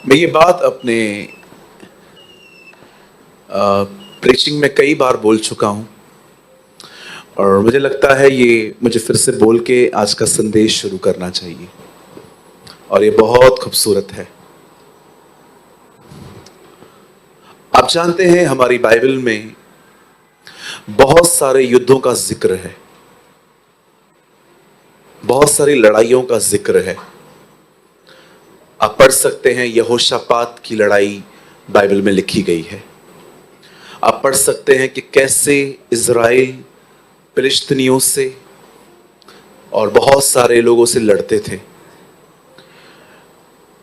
मैं ये बात अपने प्रीचिंग में कई बार बोल चुका हूँ और मुझे लगता है ये मुझे फिर से बोल के आज का संदेश शुरू करना चाहिए और ये बहुत खूबसूरत है। आप जानते हैं हमारी बाइबल में बहुत सारे युद्धों का जिक्र है, बहुत सारी लड़ाइयों का जिक्र है। आप पढ़ सकते हैं यहोशापात की लड़ाई बाइबल में लिखी गई है। आप पढ़ सकते हैं कि कैसे इज़राइल फिलिस्तीनियों से और बहुत सारे लोगों से लड़ते थे।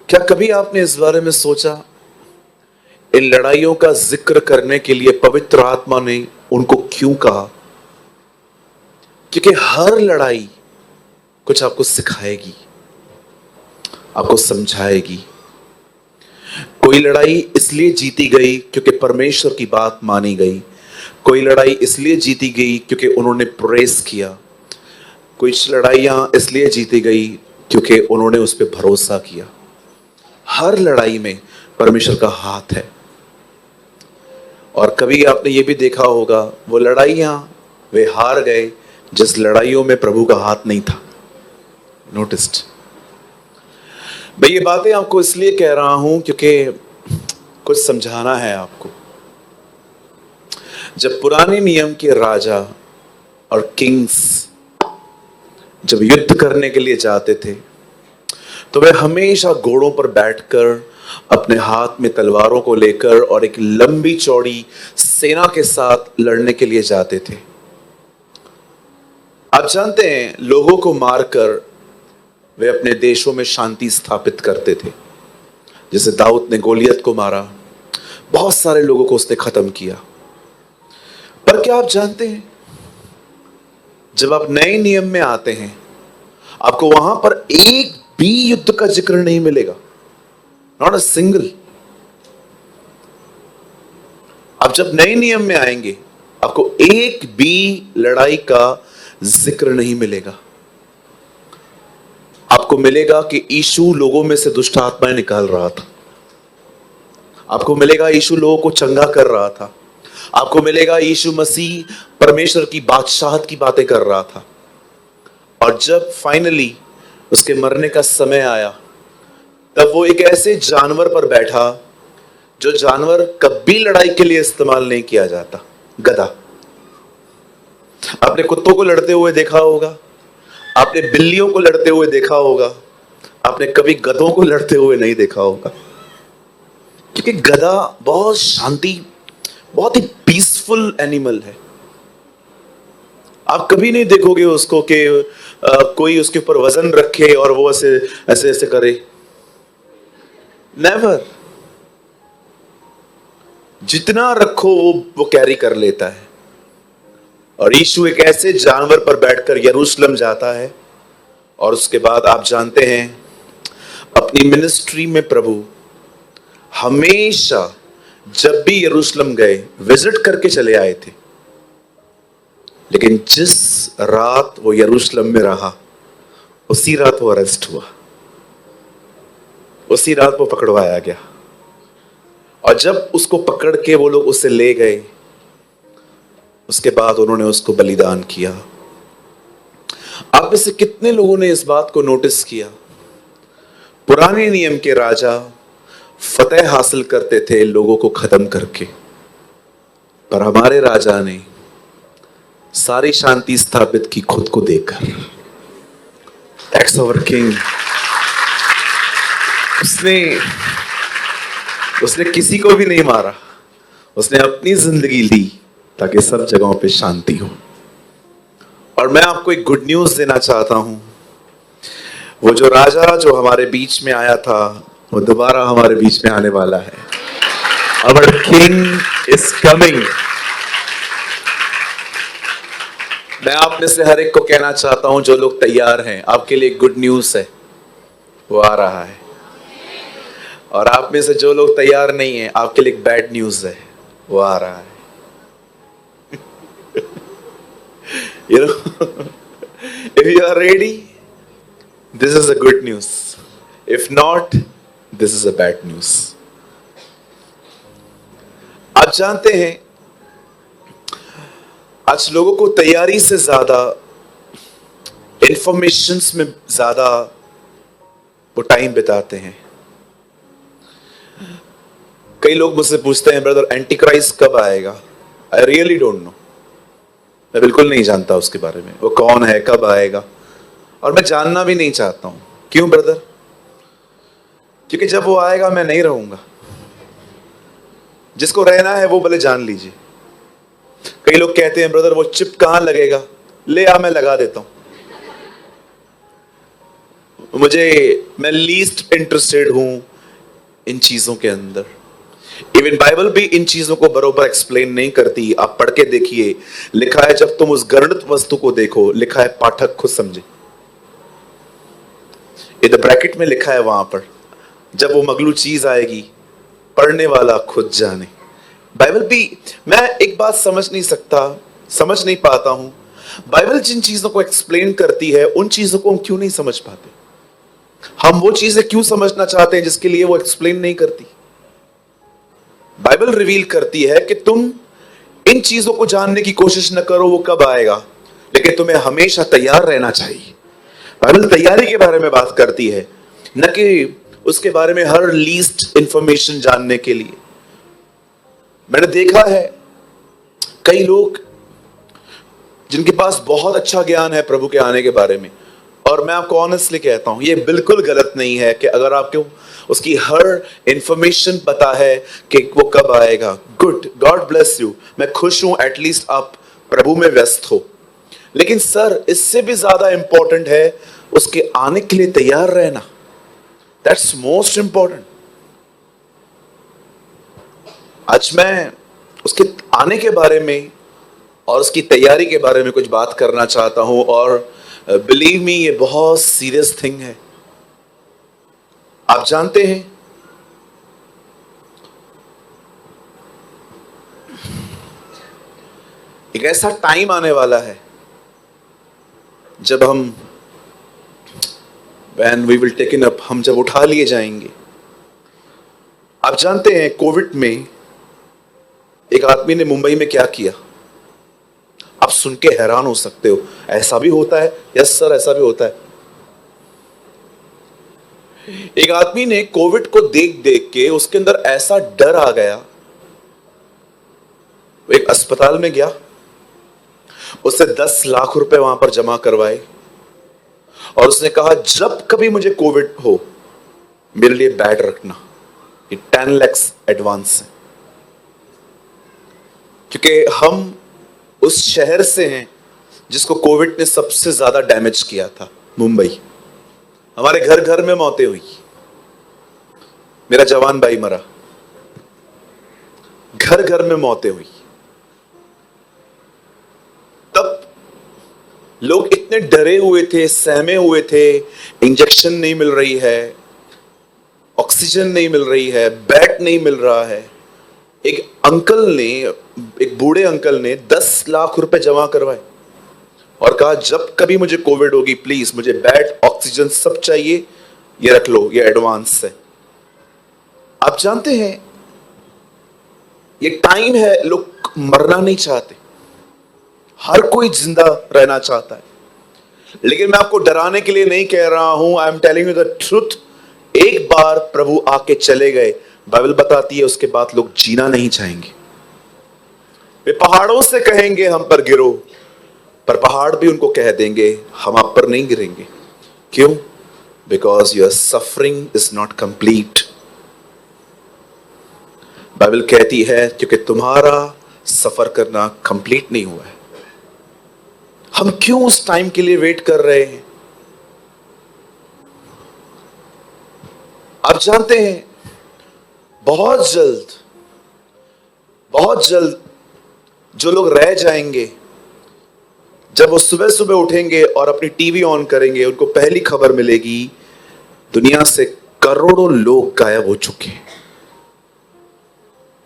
क्या कभी आपने इस बारे में सोचा इन लड़ाइयों का जिक्र करने के लिए पवित्र आत्मा ने उनको क्यों कहा? क्योंकि हर लड़ाई कुछ आपको सिखाएगी, आपको समझाएगी। कोई लड़ाई इसलिए जीती गई क्योंकि परमेश्वर की बात मानी गई, कोई लड़ाई इसलिए जीती गई क्योंकि उन्होंने प्रेस किया, कुछ लड़ाइयां इसलिए जीती गई क्योंकि उन्होंने उस पर भरोसा किया। हर लड़ाई में परमेश्वर का हाथ है। और कभी आपने ये भी देखा होगा वो लड़ाइयां वे हार गए जिस लड़ाइयों में प्रभु का हाथ नहीं था। नोटिस्ड? मैं ये बातें आपको इसलिए कह रहा हूं क्योंकि कुछ समझाना है आपको। जब पुराने नियम के राजा और किंग्स जब युद्ध करने के लिए जाते थे तो वे हमेशा घोड़ों पर बैठकर अपने हाथ में तलवारों को लेकर और एक लंबी चौड़ी सेना के साथ लड़ने के लिए जाते थे। आप जानते हैं लोगों को मारकर वे अपने देशों में शांति स्थापित करते थे। जैसे दाऊद ने गोलियत को मारा, बहुत सारे लोगों को उसने खत्म किया। पर क्या आप जानते हैं जब आप नए नियम में आते हैं आपको वहां पर एक भी युद्ध का जिक्र नहीं मिलेगा, नॉट अ सिंगल। आप जब नए नियम में आएंगे आपको एक भी लड़ाई का जिक्र नहीं मिलेगा। आपको मिलेगा कि यीशु लोगों में से दुष्ट आत्माएं निकाल रहा था, आपको मिलेगा यीशु लोगों को चंगा कर रहा था, आपको मिलेगा यीशु मसीह परमेश्वर की बादशाहत की बातें कर रहा था। और जब फाइनली उसके मरने का समय आया तब वो एक ऐसे जानवर पर बैठा जो जानवर कभी लड़ाई के लिए इस्तेमाल नहीं किया जाता, गधा। आपने कुत्तों को लड़ते हुए देखा होगा, आपने बिल्लियों को लड़ते हुए देखा होगा, आपने कभी गधों को लड़ते हुए नहीं देखा होगा। क्योंकि गधा बहुत शांति, बहुत ही पीसफुल एनिमल है। आप कभी नहीं देखोगे उसको कि कोई उसके ऊपर वजन रखे और वो ऐसे ऐसे ऐसे करे। नेवर। जितना रखो वो कैरी कर लेता है। और यीशु एक ऐसे जानवर पर बैठकर यरूशलेम जाता है और उसके बाद आप जानते हैं अपनी मिनिस्ट्री में प्रभु हमेशा जब भी यरूशलेम गए विजिट करके चले आए थे। लेकिन जिस रात वो यरूशलेम में रहा उसी रात वो अरेस्ट हुआ, उसी रात वो पकड़वाया गया। और जब उसको पकड़ के वो लोग उसे ले गए उसके बाद उन्होंने उसको बलिदान किया। आप में से कितने लोगों ने इस बात को नोटिस किया? पुराने नियम के राजा फतेह हासिल करते थे लोगों को खत्म करके, पर हमारे राजा ने सारी शांति स्थापित की खुद को देकर। That's our king. उसने किसी को भी नहीं मारा, उसने अपनी जिंदगी ली ताकि सब जगहों पे शांति हो। और मैं आपको एक गुड न्यूज देना चाहता हूं, वो जो राजा जो हमारे बीच में आया था वो दोबारा हमारे बीच में आने वाला है। Our king is coming। मैं आप में से हर एक को कहना चाहता हूं जो लोग तैयार हैं, आपके लिए गुड न्यूज है, वो आ रहा है। और आप में से जो लोग तैयार नहीं हैं आपके लिए बैड न्यूज है, वो आ रहा है। You know, if you are ready, this is a good news. If not, this is a bad news. आप जानते हैं आज लोगों को तैयारी से ज्यादा इंफॉर्मेशंस में ज्यादा वो टाइम बिताते हैं। कई लोग मुझसे पूछते हैं ब्रदर एंटी क्राइस्ट कब आएगा? I really don't know. मैं बिल्कुल नहीं जानता उसके बारे में, वो कौन है, कब आएगा, और मैं जानना भी नहीं चाहता हूं। क्यों ब्रदर? क्योंकि जब वो आएगा मैं नहीं रहूंगा। जिसको रहना है वो भले जान लीजिए। कई लोग कहते हैं ब्रदर वो चिप कहां लगेगा? ले आ, मैं लगा देता हूं। मैं लीस्ट इंटरेस्टेड हूं इन चीजों के अंदर। इवन बाइबल भी इन चीजों को बरोबर एक्सप्लेन नहीं करती। आप पढ़ के देखिए, लिखा है जब तुम उस गणित वस्तु को देखो, लिखा है पाठक खुद समझे। इधर ब्रैकेट में लिखा है वहां पर, जब वो मगलू चीज आएगी पढ़ने वाला खुद जाने। बाइबल भी मैं एक बात समझ नहीं पाता हूं। बाइबल जिन चीजों को एक्सप्लेन करती है उन चीजों को हम क्यों नहीं समझ पाते? हम वो चीजें क्यों समझना चाहते हैं जिसके लिए वो एक्सप्लेन नहीं करती? बाइबल रिवील करती है कि तुम इन चीजों को जानने की कोशिश न करो वो कब आएगा, लेकिन तुम्हें हमेशा तैयार रहना चाहिए। बाइबल तैयारी के बारे में बात करती है, न कि उसके बारे में हर लीस्ट इंफॉर्मेशन जानने के लिए। मैंने देखा है कई लोग जिनके पास बहुत अच्छा ज्ञान है प्रभु के आने के बारे में, और मैं आपको ऑनेस्टली कहता हूं ये बिल्कुल गलत नहीं है कि अगर आपको उसकी हर इंफॉर्मेशन पता है कि वो कब आएगा। गुड, गॉड ब्लेस यू, मैं खुश हूं एटलीस्ट आप प्रभु में व्यस्त हो। लेकिन सर इससे भी ज्यादा इंपॉर्टेंट है उसके आने के लिए तैयार रहना। That's most important. आज मैं उसके आने के बारे में और उसकी तैयारी के बारे में कुछ बात करना चाहता हूं, और बिलीव मी ये बहुत सीरियस थिंग है। आप जानते हैं एक ऐसा टाइम आने वाला है जब when we will taken up, हम जब उठा लिए जाएंगे। आप जानते हैं कोविड में एक आदमी ने मुंबई में क्या किया? आप सुन के हैरान हो सकते हो, ऐसा भी होता है? यस सर, ऐसा भी होता है। एक आदमी ने कोविड को देख देख के उसके अंदर ऐसा डर आ गया, वो एक अस्पताल में गया, उससे 10 लाख रुपए वहां पर जमा करवाए, और उसने कहा जब कभी मुझे कोविड हो मेरे लिए बेड रखना। ये 10 लाख एडवांस है, क्योंकि हम उस शहर से हैं जिसको कोविड ने सबसे ज्यादा डैमेज किया था, मुंबई। हमारे घर घर में मौतें हुई। मेरा जवान भाई मरा, घर घर में मौतें हुई। तब लोग इतने डरे हुए थे, सहमे हुए थे, इंजेक्शन नहीं मिल रही है, ऑक्सीजन नहीं मिल रही है, बेड नहीं मिल रहा है। एक बूढ़े अंकल ने 10 लाख रुपए जमा करवाए और कहा जब कभी मुझे कोविड होगी प्लीज मुझे बेड, ऑक्सीजन सब चाहिए, ये रख लो, ये एडवांस है। आप जानते हैं ये टाइम है, लोग मरना नहीं चाहते, हर कोई जिंदा रहना चाहता है। लेकिन मैं आपको डराने के लिए नहीं कह रहा हूं, I am telling you the truth. एक बार प्रभु आके चले गए, बाइबल बताती है उसके बाद लोग जीना नहीं चाहेंगे। वे पहाड़ों से कहेंगे हम पर गिरो, पर पहाड़ भी उनको कह देंगे हम आप पर नहीं गिरेंगे। क्यों? Because your suffering is not complete. Bible कहती है क्योंकि तुम्हारा सफर करना कंप्लीट नहीं हुआ है। हम क्यों उस टाइम के लिए वेट कर रहे हैं? आप जानते हैं बहुत जल्द जो लोग रह जाएंगे, जब वो सुबह सुबह उठेंगे और अपनी टीवी ऑन करेंगे, उनको पहली खबर मिलेगी दुनिया से करोड़ों लोग गायब हो चुके हैं।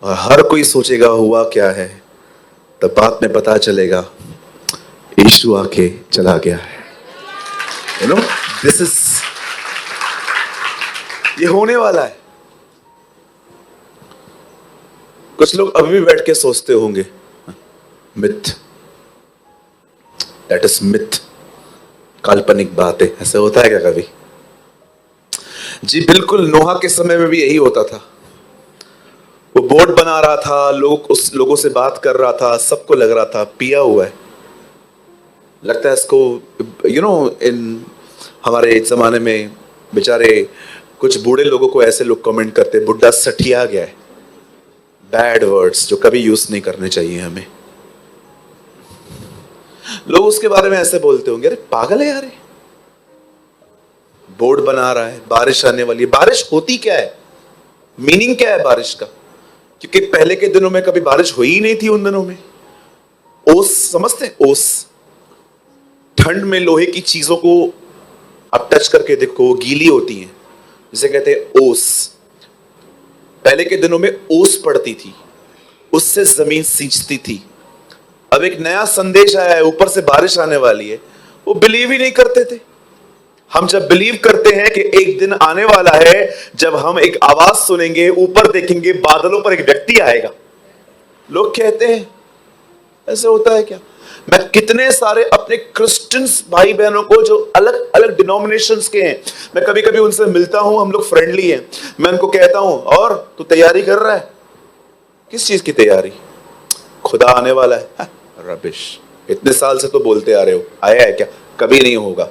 और हर कोई सोचेगा हुआ क्या है, तब बाद में पता चलेगा यीशु आके चला गया है। यू नो, ये होने वाला है। कुछ लोग अभी भी बैठ के सोचते होंगे मिथ, दैट इज मिथ, काल्पनिक बात है। ऐसा होता है क्या कभी? जी बिल्कुल, नोहा के समय में भी यही होता था। वो बोट बना रहा था, लोगों से बात कर रहा था, सबको लग रहा था पिया हुआ है। लगता है इसको इन हमारे जमाने में बेचारे कुछ बूढ़े लोगों को ऐसे लोग कमेंट करते, बुढ़ा सठिया गया है। बैड वर्ड्स जो कभी यूज नहीं करने चाहिए हमें। लोग उसके बारे में ऐसे बोलते होंगे, अरे पागल है यार, बोर्ड बना रहा है, बारिश आने वाली है। बारिश होती क्या है? मीनिंग क्या है बारिश का? क्योंकि पहले के दिनों में कभी बारिश हुई ही नहीं थी। उन दिनों में ओस समझते हैं? ओस, ठंड में लोहे की चीजों को आप टच करके देखो, वो गीली होती हैं, जिसे कहते हैं ओस। पहले के दिनों में ओस पड़ती थी, उससे जमीन सींचती थी। अब एक नया संदेश आया है, ऊपर से बारिश आने वाली है। वो बिलीव ही नहीं करते थे। हम जब बिलीव करते हैं कि एक दिन आने वाला है जब हम एक आवाज सुनेंगे, ऊपर देखेंगे, बादलों पर एक व्यक्ति आएगा, लोग कहते हैं ऐसे होता है क्या? मैं कितने सारे अपने क्रिश्चियंस भाई बहनों को जो अलग अलग डिनोमिनेशंस के हैं, मैं कभी कभी उनसे मिलता हूं, हम लोग फ्रेंडली हैं। मैं उनको कहता हूं, और तू तैयारी कर रहा है? किस चीज की तैयारी? खुदा आने वाला है। रबिश, इतने साल से तो बोलते आ रहे हो, आया है क्या? कभी नहीं होगा।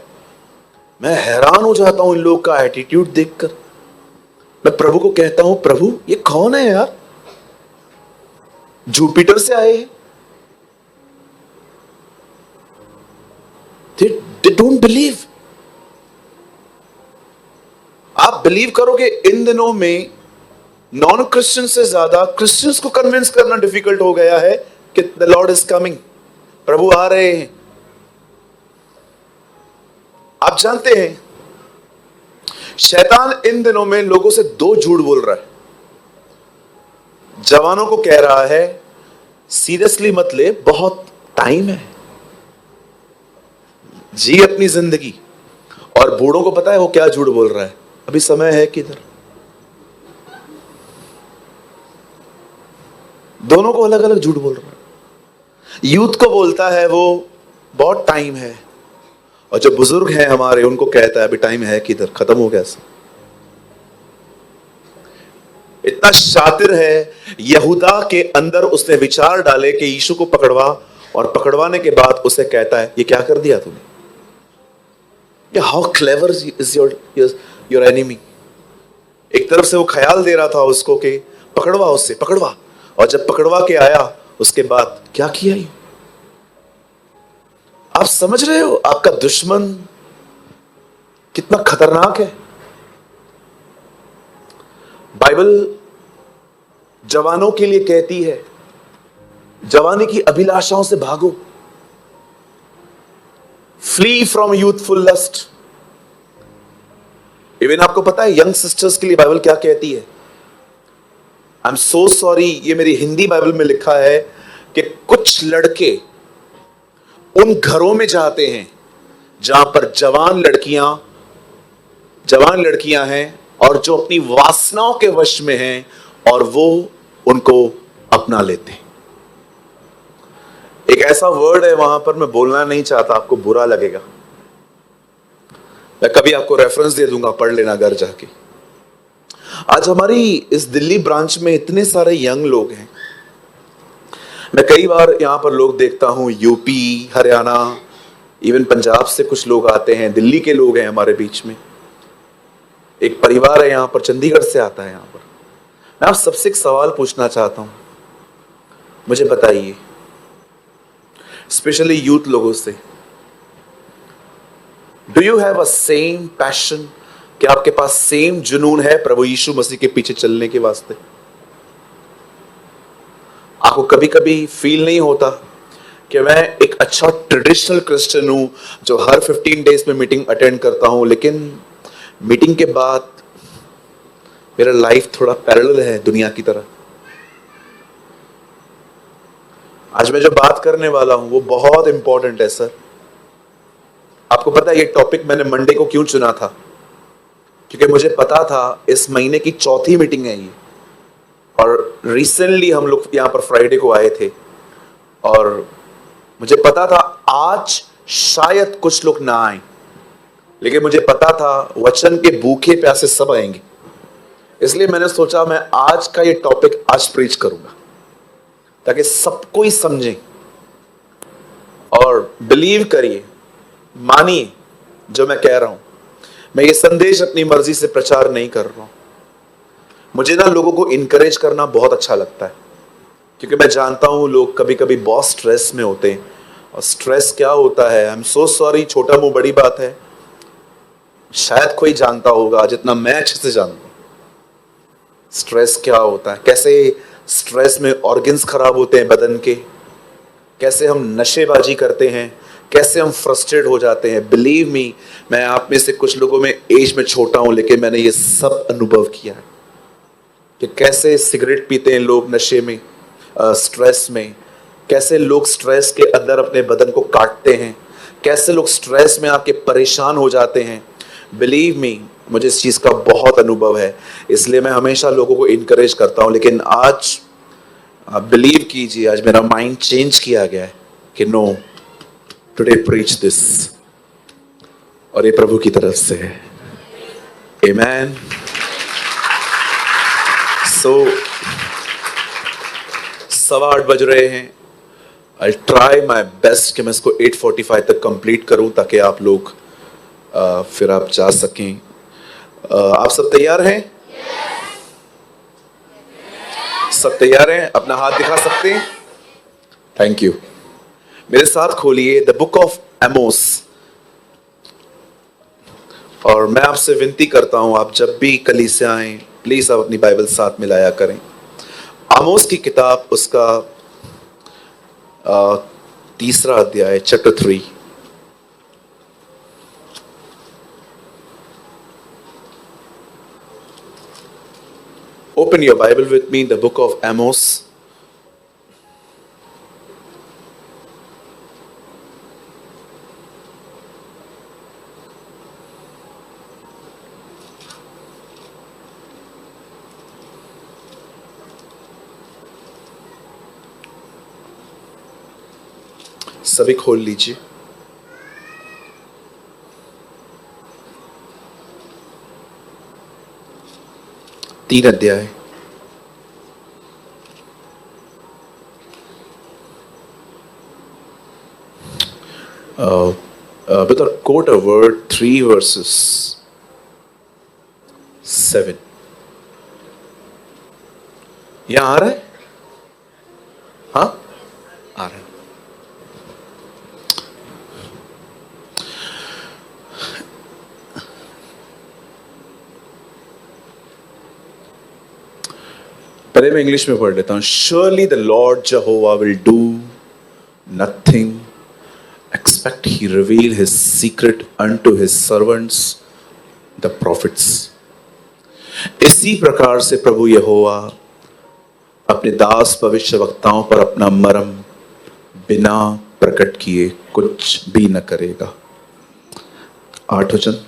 मैं हैरान हो जाता हूं इन लोग का एटीट्यूड देखकर। मैं प्रभु को कहता हूं, प्रभु ये कौन है यार? जुपिटर से आए हैं। They don't believe। आप बिलीव करोगे, इन दिनों में नॉन क्रिश्चियन से ज्यादा क्रिश्चियंस को कन्विंस करना डिफिकल्ट हो गया है कि द लॉर्ड इज कमिंग, प्रभु आ रहे हैं। आप जानते हैं शैतान इन दिनों में लोगों से दो झूठ बोल रहा है। जवानों को कह रहा है सीरियसली मत ले, बहुत टाइम है, जी अपनी जिंदगी। और बूढ़ों को पता है वो क्या झूठ बोल रहा है, अभी समय है किधर। दोनों को अलग अलग झूठ बोल रहा है। यूथ को बोलता है वो बहुत टाइम है, और जो बुजुर्ग हैं हमारे उनको कहता है अभी टाइम है किधर, खत्म हो गया सब। इतना शातिर है यहूदा के अंदर, उसने विचार डाले कि यीशु को पकड़वा, और पकड़वाने के बाद उसे कहता है ये क्या कर दिया तूने? How clever is your enemy. एक तरफ से वो ख्याल दे रहा था उसको कि पकड़वा, उससे पकड़वा, और जब पकड़वा के आया उसके बाद क्या किया ये? आप समझ रहे हो आपका दुश्मन कितना खतरनाक है? बाइबल जवानों के लिए कहती है जवानी की अभिलाषाओं से भागो, flee from youthful lust. Even आपको पता है यंग सिस्टर्स के लिए बाइबल क्या कहती है? आई एम सो सॉरी, ये मेरी हिंदी बाइबल में लिखा है कि कुछ लड़के उन घरों में जाते हैं जहां पर जवान लड़कियां हैं और जो अपनी वासनाओं के वश में हैं, और वो उनको अपना लेते हैं। एक ऐसा वर्ड है वहां पर, मैं बोलना नहीं चाहता, आपको बुरा लगेगा। मैं कभी आपको रेफरेंस दे दूंगा, पढ़ लेना घर जाके। आज हमारी इस दिल्ली ब्रांच में इतने सारे यंग लोग हैं। मैं कई बार यहां पर लोग देखता हूं, यूपी, हरियाणा, इवन पंजाब से कुछ लोग आते हैं, दिल्ली के लोग हैं हमारे बीच में। एक परिवार है यहां पर, चंडीगढ़ से आता है यहां पर। मैं आप सबसे एक सवाल पूछना चाहता हूं, मुझे बताइए, स्पेशली यूथ लोगों से, do you have a same passion? क्या आपके पास सेम जुनून है प्रभु यीशु मसीह के पीछे चलने के वास्ते? आपको कभी कभी फील नहीं होता कि मैं एक अच्छा ट्रेडिशनल क्रिश्चियन हूं जो हर 15 डेज में मीटिंग अटेंड करता हूं, लेकिन मीटिंग के बाद मेरा लाइफ थोड़ा पैरेलल है दुनिया की तरह? आज मैं जो बात करने वाला हूं वो बहुत इंपॉर्टेंट है सर। आपको पता है ये टॉपिक मैंने मंडे को क्यों चुना था? क्योंकि मुझे पता था इस महीने की चौथी मीटिंग है ये, और रिसेंटली हम लोग यहाँ पर फ्राइडे को आए थे, और मुझे पता था आज शायद कुछ लोग ना आए, लेकिन मुझे पता था वचन के भूखे प्यासे सब आएंगे। इसलिए मैंने सोचा मैं आज का ये टॉपिक आज प्रीच करूंगा ताकि सब कोई समझे। और बिलीव करिए, मानिए जो मैं कह रहा हूं, मैं ये संदेश अपनी मर्जी से प्रचार नहीं कर रहा हूं। मुझे ना लोगों को इनकरेज करना बहुत अच्छा लगता है, क्योंकि मैं जानता हूं लोग कभी कभी बहुत स्ट्रेस में होते हैं। और स्ट्रेस क्या होता है, आई एम सो सॉरी, छोटा मुंह बड़ी बात है, शायद कोई जानता होगा जितना मैं अच्छे से जानता हूं स्ट्रेस क्या होता है, कैसे स्ट्रेस में ऑर्गन्स खराब होते हैं बदन के, कैसे हम नशेबाजी करते हैं, कैसे हम फ्रस्ट्रेट हो जाते हैं। बिलीव मी, मैं आप में से कुछ लोगों में एज में छोटा हूं, लेकिन मैंने ये सब अनुभव किया है कि कैसे सिगरेट पीते हैं लोग नशे में, स्ट्रेस में, कैसे लोग स्ट्रेस के अंदर अपने बदन को काटते हैं, कैसे लोग स्ट्रेस में आके परेशान हो जाते हैं। बिलीव मी, मुझे इस चीज का बहुत अनुभव है, इसलिए मैं हमेशा लोगों को इनकरेज करता हूं। लेकिन आज आप बिलीव कीजिए, आज मेरा माइंड चेंज किया गया है कि नो, टुडे प्रीच दिस, और ये प्रभु की तरफ से है। आमेन। सो 8:15 बज रहे हैं। आई ट्राई माई बेस्ट कि मैं इसको 8:45 तक कंप्लीट करूं ताकि आप लोग फिर आप जा सकें। आप सब तैयार हैं? सब तैयार हैं? अपना हाथ दिखा सकते हैं? Thank you. मेरे साथ खोलिए द बुक ऑफ एमोस, और मैं आपसे विनती करता हूं, आप जब भी कलीसिया आएं प्लीज आप अपनी बाइबल साथ में लाया करें। आमोस की किताब, उसका 3 अध्याय, chapter 3। Open your Bible with me, the book of Amos. सभी खोल लीजिए। तीन अध्याय। With a quote a word, 3 verses 7. यहां आ रहा है? हाँ, आ रहा है। पहले मैं इंग्लिश में पढ़ लेता हूं। Surely the Lord Jehovah will do nothing except he reveal his secret unto his servants the prophets. इसी प्रकार से प्रभु यहोवा अपने दास भविष्यवक्ताओं पर अपना मर्म बिना प्रकट किए कुछ भी न करेगा। 8 वचन।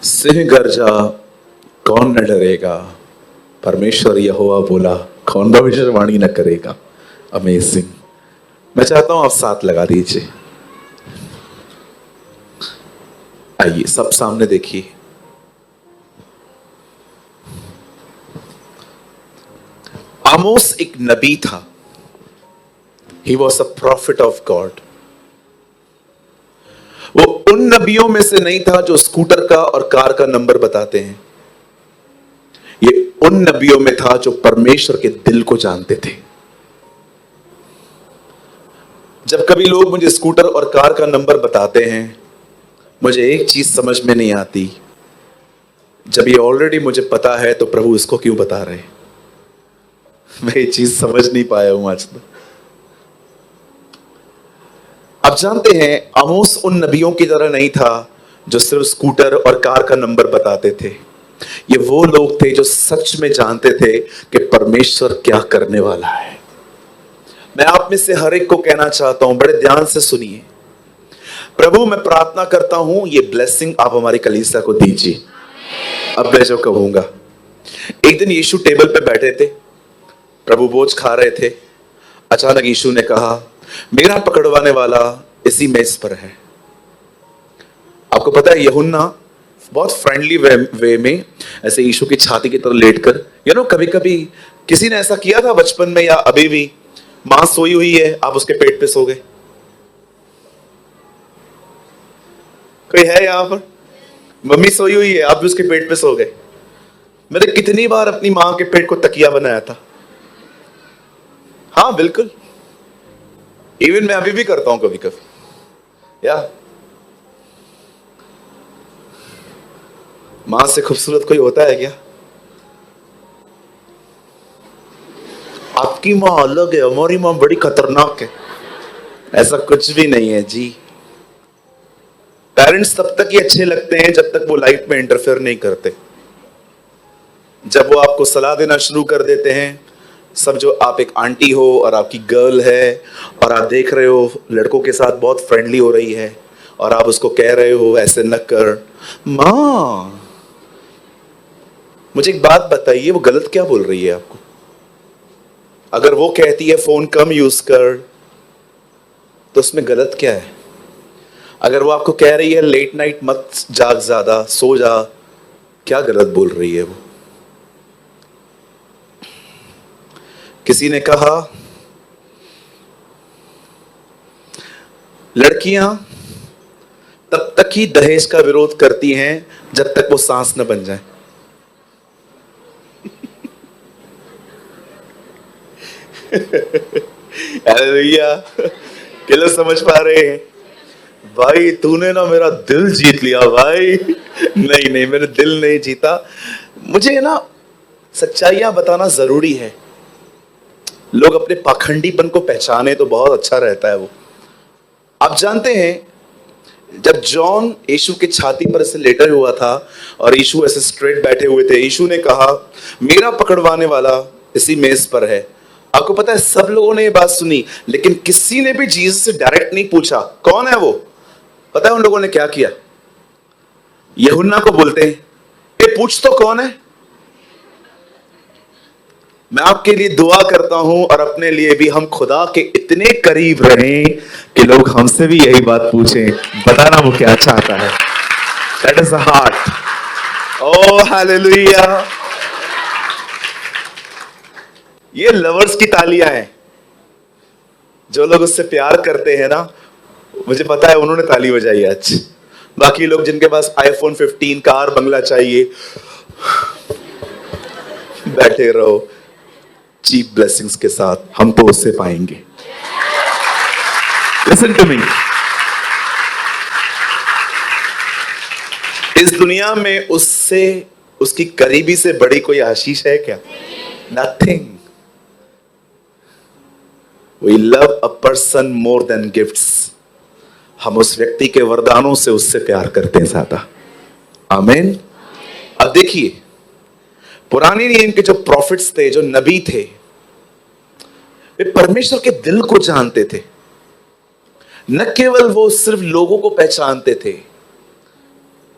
सिंह गर्जा, कौन न डरेगा? परमेश्वर यहोवा बोला, कौन भविष्यवाणी न करेगा? अमेजिंग। मैं चाहता हूं आप साथ लगा दीजिए। आइए सब सामने देखिए। आमोस एक नबी था। He was a prophet of God. वो उन नबियों में से नहीं था जो स्कूटर का और कार का नंबर बताते हैं। ये उन नबियों में था जो परमेश्वर के दिल को जानते थे। जब कभी लोग मुझे स्कूटर और कार का नंबर बताते हैं, मुझे एक चीज समझ में नहीं आती, जब ये ऑलरेडी मुझे पता है तो प्रभु इसको क्यों बता रहे? मैं ये चीज समझ नहीं पाया हूं आज तक। आप जानते हैं, आमोस उन नबियों की तरह नहीं था जो सिर्फ स्कूटर और कार का नंबर बताते थे। ये वो लोग थे जो सच में जानते थे कि परमेश्वर क्या करने वाला है। मैं आप में से हर एक को कहना चाहता हूं, बड़े ध्यान से सुनिए। प्रभु मैं प्रार्थना करता हूं ये ब्लेसिंग आप हमारी कलीसिया को दीजिए। अब मैं जो कहूंगा, एक दिन यीशु टेबल पे बैठे थे, प्रभु भोज खा रहे थे। अचानक यीशु ने कहा, मेरा पकड़वाने वाला इसी मेज पर है। आपको पता है यूहन्ना बहुत फ्रेंडली वे में ऐसे यीशु की छाती की तरफ लेटकर, कभी कभी किसी ने ऐसा किया था बचपन में या अभी भी, मां सोई हुई है, आप उसके पेट पे सो गए। कोई है यहां पर? मम्मी सोई हुई है, आप भी उसके पेट पे सो गए। मैंने कितनी बार अपनी मां के पेट को तकिया बनाया था। हाँ बिल्कुल, इवन मैं अभी भी करता हूं कभी कभी। या मां से खूबसूरत कोई होता है क्या? आपकी मां अलग है, हमारी मां बड़ी खतरनाक है, ऐसा कुछ भी नहीं है जी। पेरेंट्स तब तक ही अच्छे लगते हैं जब तक वो लाइफ में इंटरफेयर नहीं करते। जब वो आपको सलाह देना शुरू कर देते हैं, समझो आप एक आंटी हो और आपकी गर्ल है और आप देख रहे हो लड़कों के साथ बहुत फ्रेंडली हो रही है और आप उसको कह रहे हो ऐसे न कर। मां मुझे एक बात बताइए, वो गलत क्या बोल रही है आपको? अगर वो कहती है फोन कम यूज कर, तो उसमें गलत क्या है? अगर वो आपको कह रही है लेट नाइट मत जाग, ज्यादा सो जा, क्या गलत बोल रही है वो? किसी ने कहा लड़कियां तब तक ही दहेज का विरोध करती हैं जब तक वो सांस न बन जाए। हालेलुया, क्या लोग समझ पा रहे हैं? भाई तूने ना मेरा दिल जीत लिया भाई। नहीं नहीं, मैंने दिल नहीं जीता, मुझे ना सच्चाइयां बताना जरूरी है। लोग अपने पाखंडीपन को पहचाने तो बहुत अच्छा रहता है वो। आप जानते हैं जब जॉन यीशु की छाती पर ऐसे लेटा हुआ था और यीशु ऐसे स्ट्रेट बैठे हुए थे, यीशु ने कहा मेरा पकड़वाने वाला इसी मेज पर है। आपको पता है सब लोगों ने ये बात सुनी, लेकिन किसी ने भी जीसस से डायरेक्ट नहीं पूछा कौन है वो। पता है उन लोगों ने क्या किया? यूहन्ना को बोलते हैं ये पूछ तो कौन है। मैं आपके लिए दुआ करता हूं और अपने लिए भी, हम खुदा के इतने करीब रहें कि लोग हमसे भी यही बात पूछें, बताना वो क्या चाहता है। That is the heart. Oh hallelujah. ये लवर्स की तालियां हैं। जो लोग उससे प्यार करते हैं ना, मुझे पता है उन्होंने ताली बजाई आज। बाकी लोग जिनके पास आईफोन 15 कार बंगला चाहिए, बैठे रहो चीप ब्लेसिंग्स के साथ, हम तो उससे पाएंगे। लिसन टू मी, इस दुनिया में उससे, उसकी करीबी से बड़ी कोई आशीष है क्या? Nothing. We love a person more than gifts. हम उस व्यक्ति के वरदानों से उससे प्यार करते हैं ज्यादा। आमीन। अब देखिए, पुराने नियम के जो प्रॉफिट्स थे, जो नबी थे, वे परमेश्वर के दिल को जानते थे। न केवल वो सिर्फ लोगों को पहचानते थे।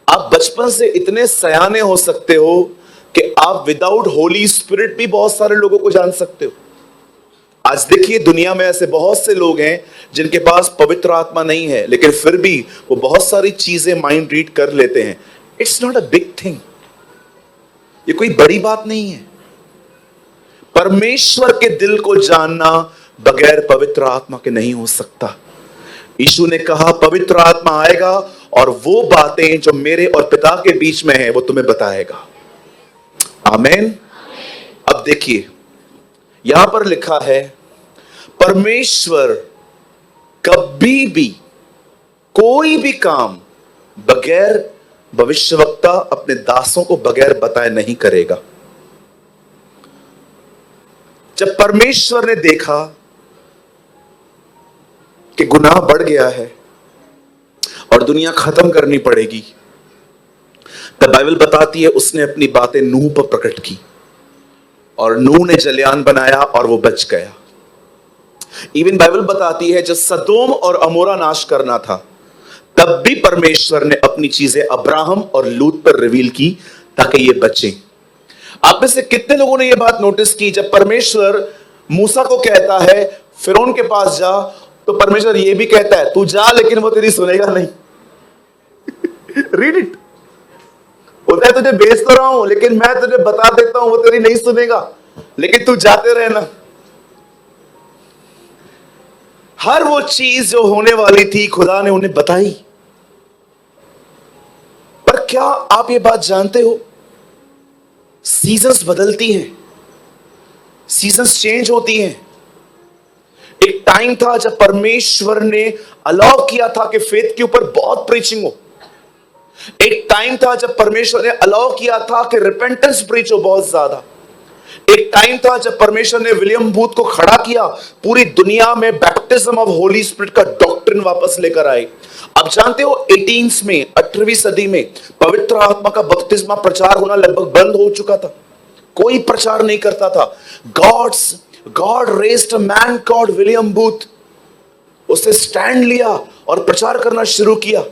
आप बचपन से इतने सयाने हो सकते हो कि आप विदाउट होली स्पिरिट भी बहुत सारे लोगों को जान सकते हो। आज देखिए दुनिया में ऐसे बहुत से लोग हैं जिनके पास पवित्र आत्मा नहीं है, लेकिन फिर भी वो बहुत सारी चीजें माइंड रीड कर लेते हैं। It's not a big thing, ये कोई बड़ी बात नहीं है। परमेश्वर के दिल को जानना बगैर पवित्र आत्मा के नहीं हो सकता। यीशु ने कहा पवित्र आत्मा आएगा और वो बातें जो मेरे और पिता के बीच में है वो तुम्हें बताएगा। आमीन। अब देखिए यहां पर लिखा है परमेश्वर कभी भी कोई भी काम बगैर भविष्यवक्ता अपने दासों को बगैर बताए नहीं करेगा। जब परमेश्वर ने देखा कि गुनाह बढ़ गया है और दुनिया खत्म करनी पड़ेगी, तब बाइबल बताती है उसने अपनी बातें नूह पर प्रकट की और नूह ने जलयान बनाया और वो बच गया। इवन बाइबल बताती है जब सदोम और अमोरा नाश करना था, तब भी परमेश्वर ने अपनी चीजें अब्राहम और लूत पर रिवील की ताकि ये बचे। आप में से कितने लोगों ने ये बात नोटिस की, जब परमेश्वर मूसा को कहता है फिरौन के पास जा, तो परमेश्वर ये भी कहता है तू जा, लेकिन वो तेरी सुनेगा नहीं। Read it. होता है तुझे भेज तो रहा हूं, लेकिन मैं तुझे बता देता हूं वो तेरी नहीं सुनेगा, लेकिन तू जाते रहना। हर वो चीज जो होने वाली थी खुदा ने उन्हें बताई। पर क्या आप ये बात जानते हो, सीजन्स बदलती हैं, सीजन्स चेंज होती हैं। एक टाइम था जब परमेश्वर ने अलाउ किया था कि फेथ के ऊपर बहुत प्रीचिंग हो। एक टाइम था जब परमेश्वर ने अलाउ किया था कि रिपेंटेंस प्रीच हो बहुत ज्यादा। एक टाइम था जब परमेश्वर ने विलियम बूथ को खड़ा किया, पूरी दुनिया में बैप्टिज्म ऑफ होली स्पिरिट का डॉक्ट्रिन वापस लेकर आए। आप जानते हो 18 में 18वीं सदी में पवित्र आत्मा का बपतिस्मा प्रचार होना लगभग बंद हो चुका था। कोई प्रचार नहीं करता था। God raised a man called William booth. उसने स्टैंड लिया और प्रचार करना शुरू किया।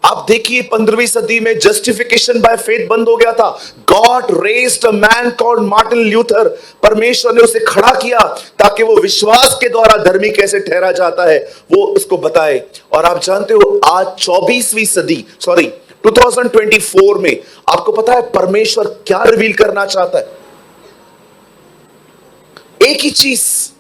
आप देखिए 15वीं सदी में जस्टिफिकेशन बाय फेथ बंद हो गया था। God raised a man called Martin Luther. परमेश्वर ने उसे खड़ा किया ताकि वो विश्वास के द्वारा धर्मी कैसे ठहरा जाता है वो उसको बताए। और आप जानते हो आज 2024 में आपको पता है परमेश्वर क्या रिवील करना चाहता है? एक ही चीज।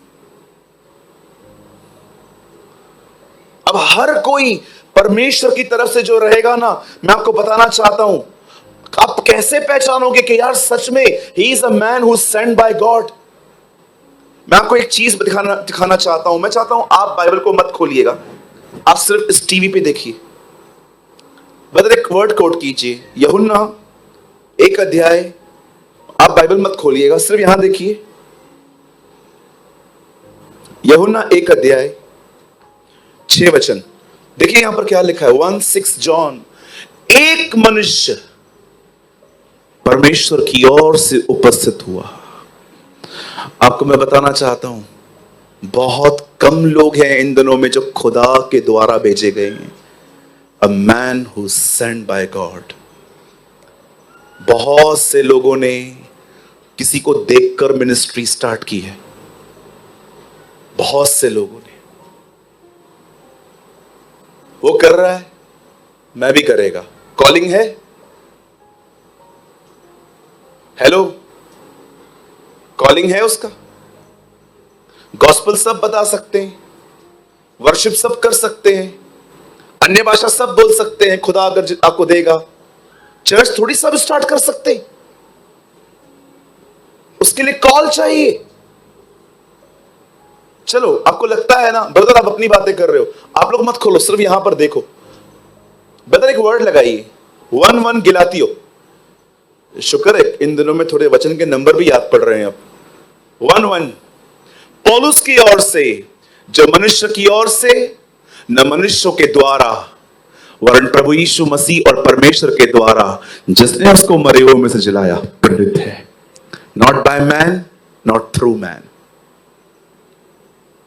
अब हर कोई परमेश्वर की तरफ से जो रहेगा ना, मैं आपको बताना चाहता हूं, आप कैसे पहचानोगे कि यार सच में he is a man who sent by God. मैं आपको एक चीज दिखाना चाहता हूं। मैं चाहता हूं आप बाइबल को मत खोलिएगा, आप सिर्फ इस टीवी पे देखिए। बदर एक वर्ड कोट कीजिए, यूहन्ना 1 अध्याय। आप बाइबल मत खोलिएगा, सिर्फ यहां देखिए। यूहन्ना 1 अध्याय 6 वचन देखिए। यहां पर क्या लिखा है, 1:6 जॉन। एक मनुष्य परमेश्वर की ओर से उपस्थित हुआ। आपको मैं बताना चाहता हूं, बहुत कम लोग हैं इन दिनों में जो खुदा के द्वारा भेजे गए हैं। A man who sent by God. बहुत से लोगों ने किसी को देखकर मिनिस्ट्री स्टार्ट की है। बहुत से लोगों ने। वो कर रहा है, मैं भी करेगा। कॉलिंग है। हेलो, कॉलिंग है उसका। गॉस्पेल सब बता सकते हैं, वर्शिप सब कर सकते हैं, अन्य भाषा सब बोल सकते हैं, खुदा अगर आपको देगा। चर्च थोड़ी सब स्टार्ट कर सकते हैं, उसके लिए कॉल चाहिए। चलो, आपको लगता है ना ब्रदर आप अपनी बातें कर रहे हो, आप लोग मत खोलो, सिर्फ यहां पर देखो। ब्रदर एक वर्ड लगाइए, 1:1 गिलातियो। शुक्र है इन दिनों में थोड़े वचन के नंबर भी याद पड़ रहे हैं। अब 1:1 पौलुस की ओर से, जो मनुष्य की ओर से, न मनुष्यों के द्वारा, वरन प्रभु यीशु मसीह और परमेश्वर के द्वारा जिसने उसको मरे हुए में से जिलाया, प्रेरित है। Not by man, not through man.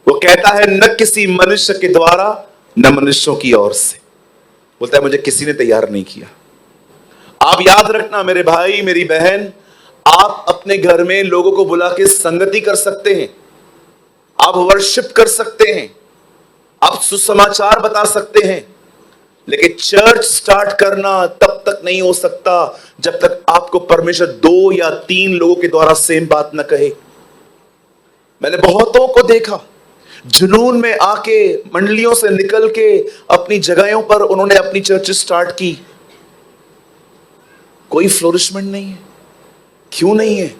वो कहता है न किसी मनुष्य के द्वारा, न मनुष्यों की ओर से। बोलता है मुझे किसी ने तैयार नहीं किया। आप याद रखना मेरे भाई मेरी बहन, आप अपने घर में लोगों को बुला के संगति कर सकते हैं, आप वर्शिप कर सकते हैं, आप सुसमाचार बता सकते हैं, लेकिन चर्च स्टार्ट करना तब तक नहीं हो सकता जब तक आपको परमेश्वर 2 या 3 लोगों के द्वारा सेम बात न कहे। मैंने बहुतों को देखा, जुनून में आके मंडलियों से निकल के अपनी जगहों पर उन्होंने अपनी चर्च स्टार्ट की। कोई फ्लोरिशमेंट नहीं है। क्यों नहीं है?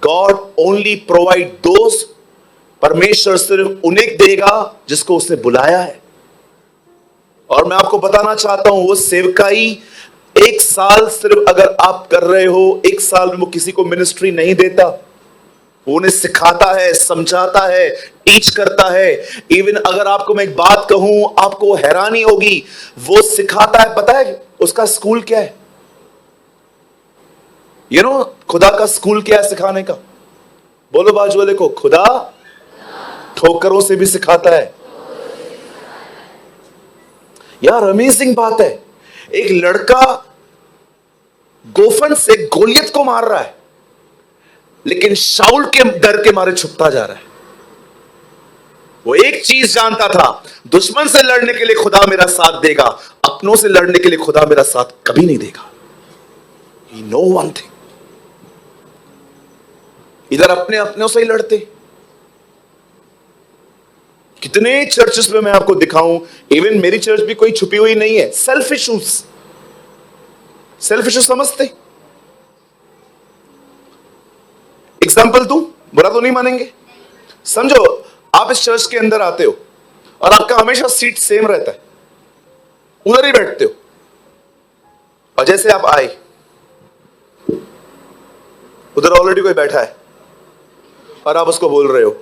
गॉड ओनली प्रोवाइड दोस। परमेश्वर सिर्फ उन्हें देगा जिसको उसने बुलाया है। और मैं आपको बताना चाहता हूं, वो सेवकाई 1 साल सिर्फ अगर आप कर रहे हो, 1 साल में वो किसी को मिनिस्ट्री नहीं देता। वो उन्हें सिखाता है, समझाता है, टीच करता है। इवन अगर आपको मैं एक बात कहूं, आपको हैरानी होगी, वो सिखाता है। पता है उसका स्कूल क्या है? खुदा का स्कूल क्या है सिखाने का? बोलो बाजू वाले को, खुदा ठोकरों से भी सिखाता है। यार अमेजिंग बात है, एक लड़का गोफन से गोलियत को मार रहा है, लेकिन शाऊल के डर के मारे छुपता जा रहा है। वो एक चीज जानता था, दुश्मन से लड़ने के लिए खुदा मेरा साथ देगा, अपनों से लड़ने के लिए खुदा मेरा साथ कभी नहीं देगा। He know one thing. इधर अपने अपनों से ही लड़ते। कितने चर्चेस में मैं आपको दिखाऊं, इवन मेरी चर्च भी कोई छुपी हुई नहीं है। सेल्फ इश्यूज समझते। एग्जाम्पल दूं, बुरा तो नहीं मानेंगे। समझो आप इस चर्च के अंदर आते हो और आपका हमेशा सीट सेम रहता है, उधर ही बैठते हो, और जैसे आप आए, उधर ऑलरेडी कोई बैठा है और आप उसको बोल रहे हो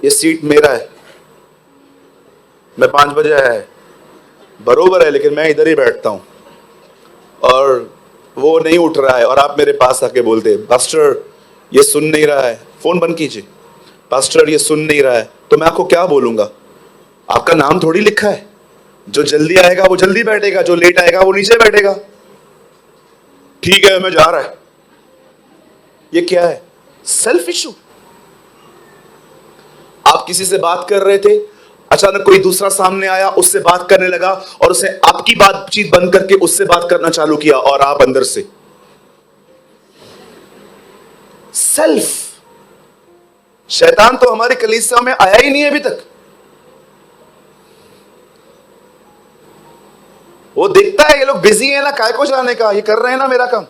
ये सीट मेरा है, मैं 5 बजे आया है, बरोबर है, लेकिन मैं इधर ही बैठता हूं, और वो नहीं उठ रहा है, और आप मेरे पास आके बोलते पास्टर ये सुन नहीं रहा है, फोन बंद कीजिए, पास्टर ये सुन नहीं रहा है, तो मैं आपको क्या बोलूंगा? आपका नाम थोड़ी लिखा है, जो जल्दी आएगा वो जल्दी बैठेगा, जो लेट आएगा वो नीचे बैठेगा। ठीक है मैं जा रहा है। ये क्या है? Self issue. आप किसी से बात कर रहे थे, अचानक कोई दूसरा सामने आया, उससे बात करने लगा, और उसे आपकी बातचीत बंद करके उससे बात करना चालू किया, और आप अंदर से सेल्फ। शैतान तो हमारी कलीसिया में आया ही नहीं है अभी तक। वो देखता है ये लोग बिजी है ना, काय को जाने का, ये कर रहे हैं ना मेरा काम,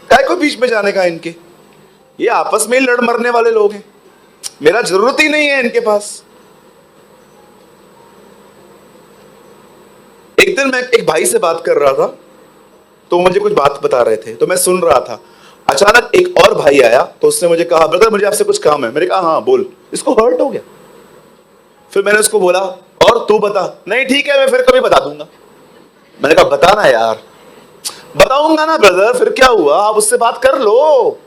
काय को बीच में जाने का इनके, ये आपस में ही लड़ मरने वाले लोग हैं, मेरा जरूरत ही नहीं है इनके पास। एक दिन मैं एक भाई से बात कर रहा था, तो मुझे कुछ बात बता रहे थे, तो मैं सुन रहा था। अचानक एक और भाई आया, तो उसने मुझे कहा ब्रदर मुझे आपसे कुछ काम है। मैंने कहा हाँ बोल। इसको हर्ट हो गया। फिर मैंने उसको बोला और तू बता। नहीं ठीक है मैं फिर कभी बता दूंगा। मैंने कहा बताना यार। बताऊंगा ना ब्रदर, फिर क्या हुआ, आप उससे बात कर लो।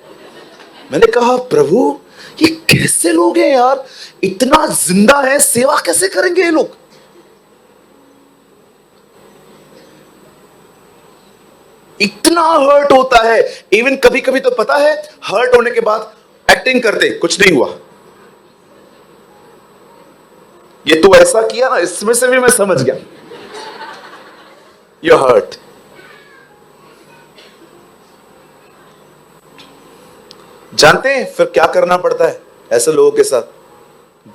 मैंने कहा प्रभु ये कैसे लोग हैं यार, इतना जिंदा है, सेवा कैसे करेंगे ये लोग। इतना हर्ट होता है। इवन कभी कभी तो पता है हर्ट होने के बाद एक्टिंग करते कुछ नहीं हुआ, ये तो ऐसा किया ना, इसमें से भी मैं समझ गया यू हर्ट। जानते हैं फिर क्या करना पड़ता है ऐसे लोगों के साथ?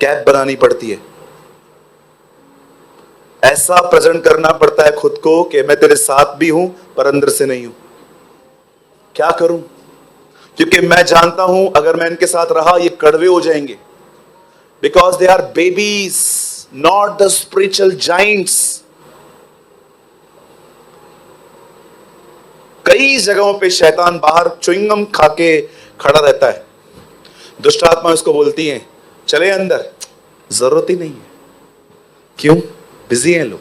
गैप बनानी पड़ती है, ऐसा प्रेजेंट करना पड़ता है खुद को कि मैं तेरे साथ भी हूं पर अंदर से नहीं हूं। क्या करूं? क्योंकि मैं जानता हूं अगर मैं इनके साथ रहा ये कड़वे हो जाएंगे, because they are babies not the spiritual giants. कई जगहों पे शैतान बाहर च्युइंगम खा के खड़ा रहता है, दुष्ट आत्मा उसको बोलती है चले अंदर, जरूरत ही नहीं है। क्यों? बिजी हैं लोग,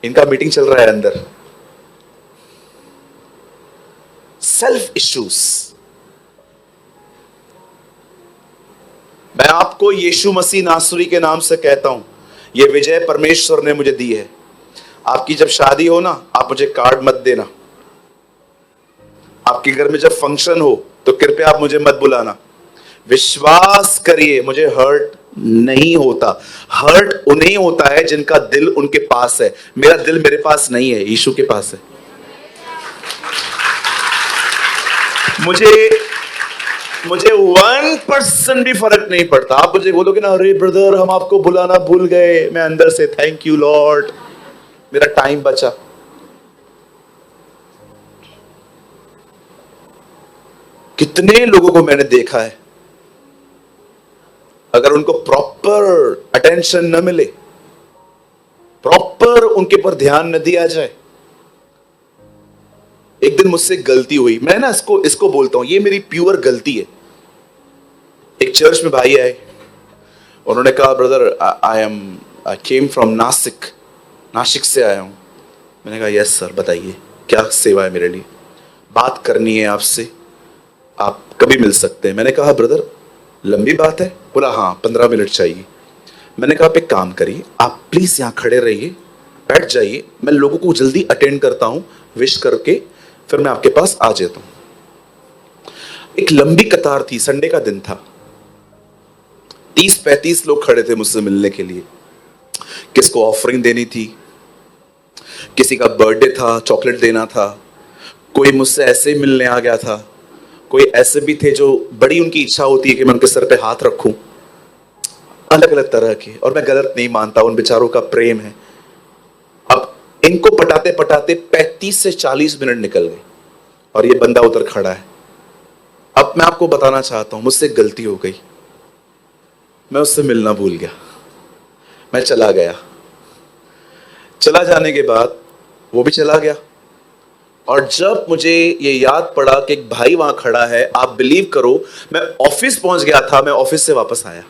इनका मीटिंग चल रहा है अंदर। Self issues. मैं आपको यीशु मसीह नासरी के नाम से कहता हूं, यह विजय परमेश्वर ने मुझे दी है। आपकी जब शादी हो ना, आप मुझे कार्ड मत देना। आपके घर में जब फंक्शन हो तो कृपया आप मुझे मत बुलाना। विश्वास करिए मुझे हर्ट नहीं होता। हर्ट उन्हें होता है जिनका दिल उनके पास है। मेरा दिल मेरे पास नहीं है, यीशु के पास है। मुझे 1% भी फर्क नहीं पड़ता। आप मुझे बोलोगे ना अरे ब्रदर हम आपको बुलाना भूल गए, मैं अंदर से थैंक यू लॉर्ड, मेरा टाइम बचा। कितने लोगों को मैंने देखा है, अगर उनको प्रॉपर अटेंशन न मिले, प्रॉपर उनके पर ध्यान न दिया जाए। एक दिन मुझसे गलती हुई, मैं ना इसको बोलता हूं ये मेरी प्योर गलती है। एक चर्च में भाई आए, उन्होंने कहा brother I came from Nashik से आया हूं। मैंने कहा यस सर बताइए क्या सेवा है मेरे लिए, बात करनी है आपसे, आप कभी मिल सकते हैं। मैंने कहा ब्रदर लंबी बात है? बोला हाँ 15 मिनट चाहिए। मैंने कहा आप एक काम करिए, आप प्लीज यहां खड़े रहिए, बैठ जाइए, मैं लोगों को जल्दी अटेंड करता हूं, विश करके फिर मैं आपके पास आ जाता हूं। एक लंबी कतार थी, संडे का दिन था, 30-35 लोग खड़े थे मुझसे मिलने के लिए। किसको ऑफरिंग देनी थी, किसी का बर्थडे था, चॉकलेट देना था, कोई मुझसे ऐसे ही मिलने आ गया था, कोई ऐसे भी थे जो बड़ी उनकी इच्छा होती है कि मैं उनके सर पे हाथ रखूं, अलग अलग तरह के। और मैं गलत नहीं मानता, उन बेचारों का प्रेम है। अब इनको पटाते पटाते 35 से 40 मिनट निकल गए और ये बंदा उधर खड़ा है। अब मैं आपको बताना चाहता हूं, मुझसे गलती हो गई, मैं उससे मिलना भूल गया, मैं चला गया। चला जाने के बाद वो भी चला गया, और जब मुझे ये याद पड़ा कि एक भाई वहां खड़ा है, आप बिलीव करो, मैं ऑफिस पहुंच गया था, मैं ऑफिस से वापस आया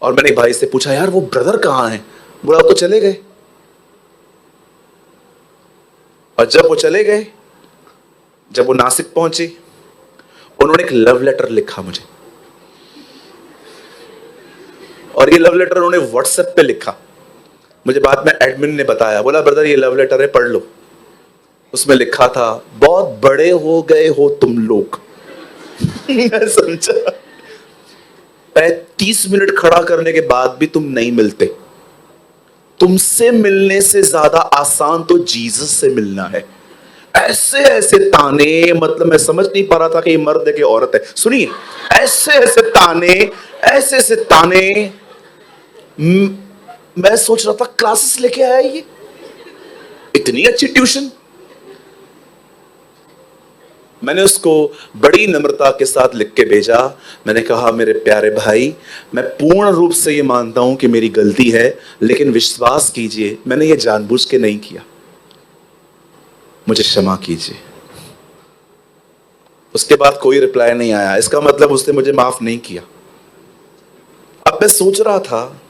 और मैंने भाई से पूछा, यार वो ब्रदर कहां है? बोला वो तो चले गए। और जब वो चले गए, जब वो नासिक पहुंचे, उन्होंने एक लव लेटर लिखा मुझे, और ये लव लेटर उन्होंने व्हाट्सएप पे लिखा। मुझे बाद में एडमिन ने बताया, बोला ब्रदर ये लव लेटर है, पढ़ लो। उसमें लिखा था, बहुत बड़े हो गए हो तुम लोग। मैं समझा, 35 मिनट खड़ा करने के बाद भी तुम नहीं मिलते। तुमसे मिलने से ज्यादा आसान तो जीसस से मिलना है। ऐसे ऐसे ताने, मतलब मैं समझ नहीं पा रहा था कि ये मर्द है कि औरत है। सुनिए, ऐसे ऐसे ताने, ऐसे ऐसे ताने। मैं सोच रहा था क्लासेस लेके आया ये, इतनी अच्छी ट्यूशन। मैंने उसको बड़ी नम्रता के साथ लिख के भेजा। मैंने कहा, मेरे प्यारे भाई, मैं पूर्ण रूप से ये मानता हूं कि मेरी गलती है, लेकिन विश्वास कीजिए मैंने ये जानबूझ के नहीं किया, मुझे क्षमा कीजिए। उसके बाद कोई रिप्लाई नहीं आया, इसका मतलब उसने मुझे माफ नहीं किया। अब मैं सोच रहा था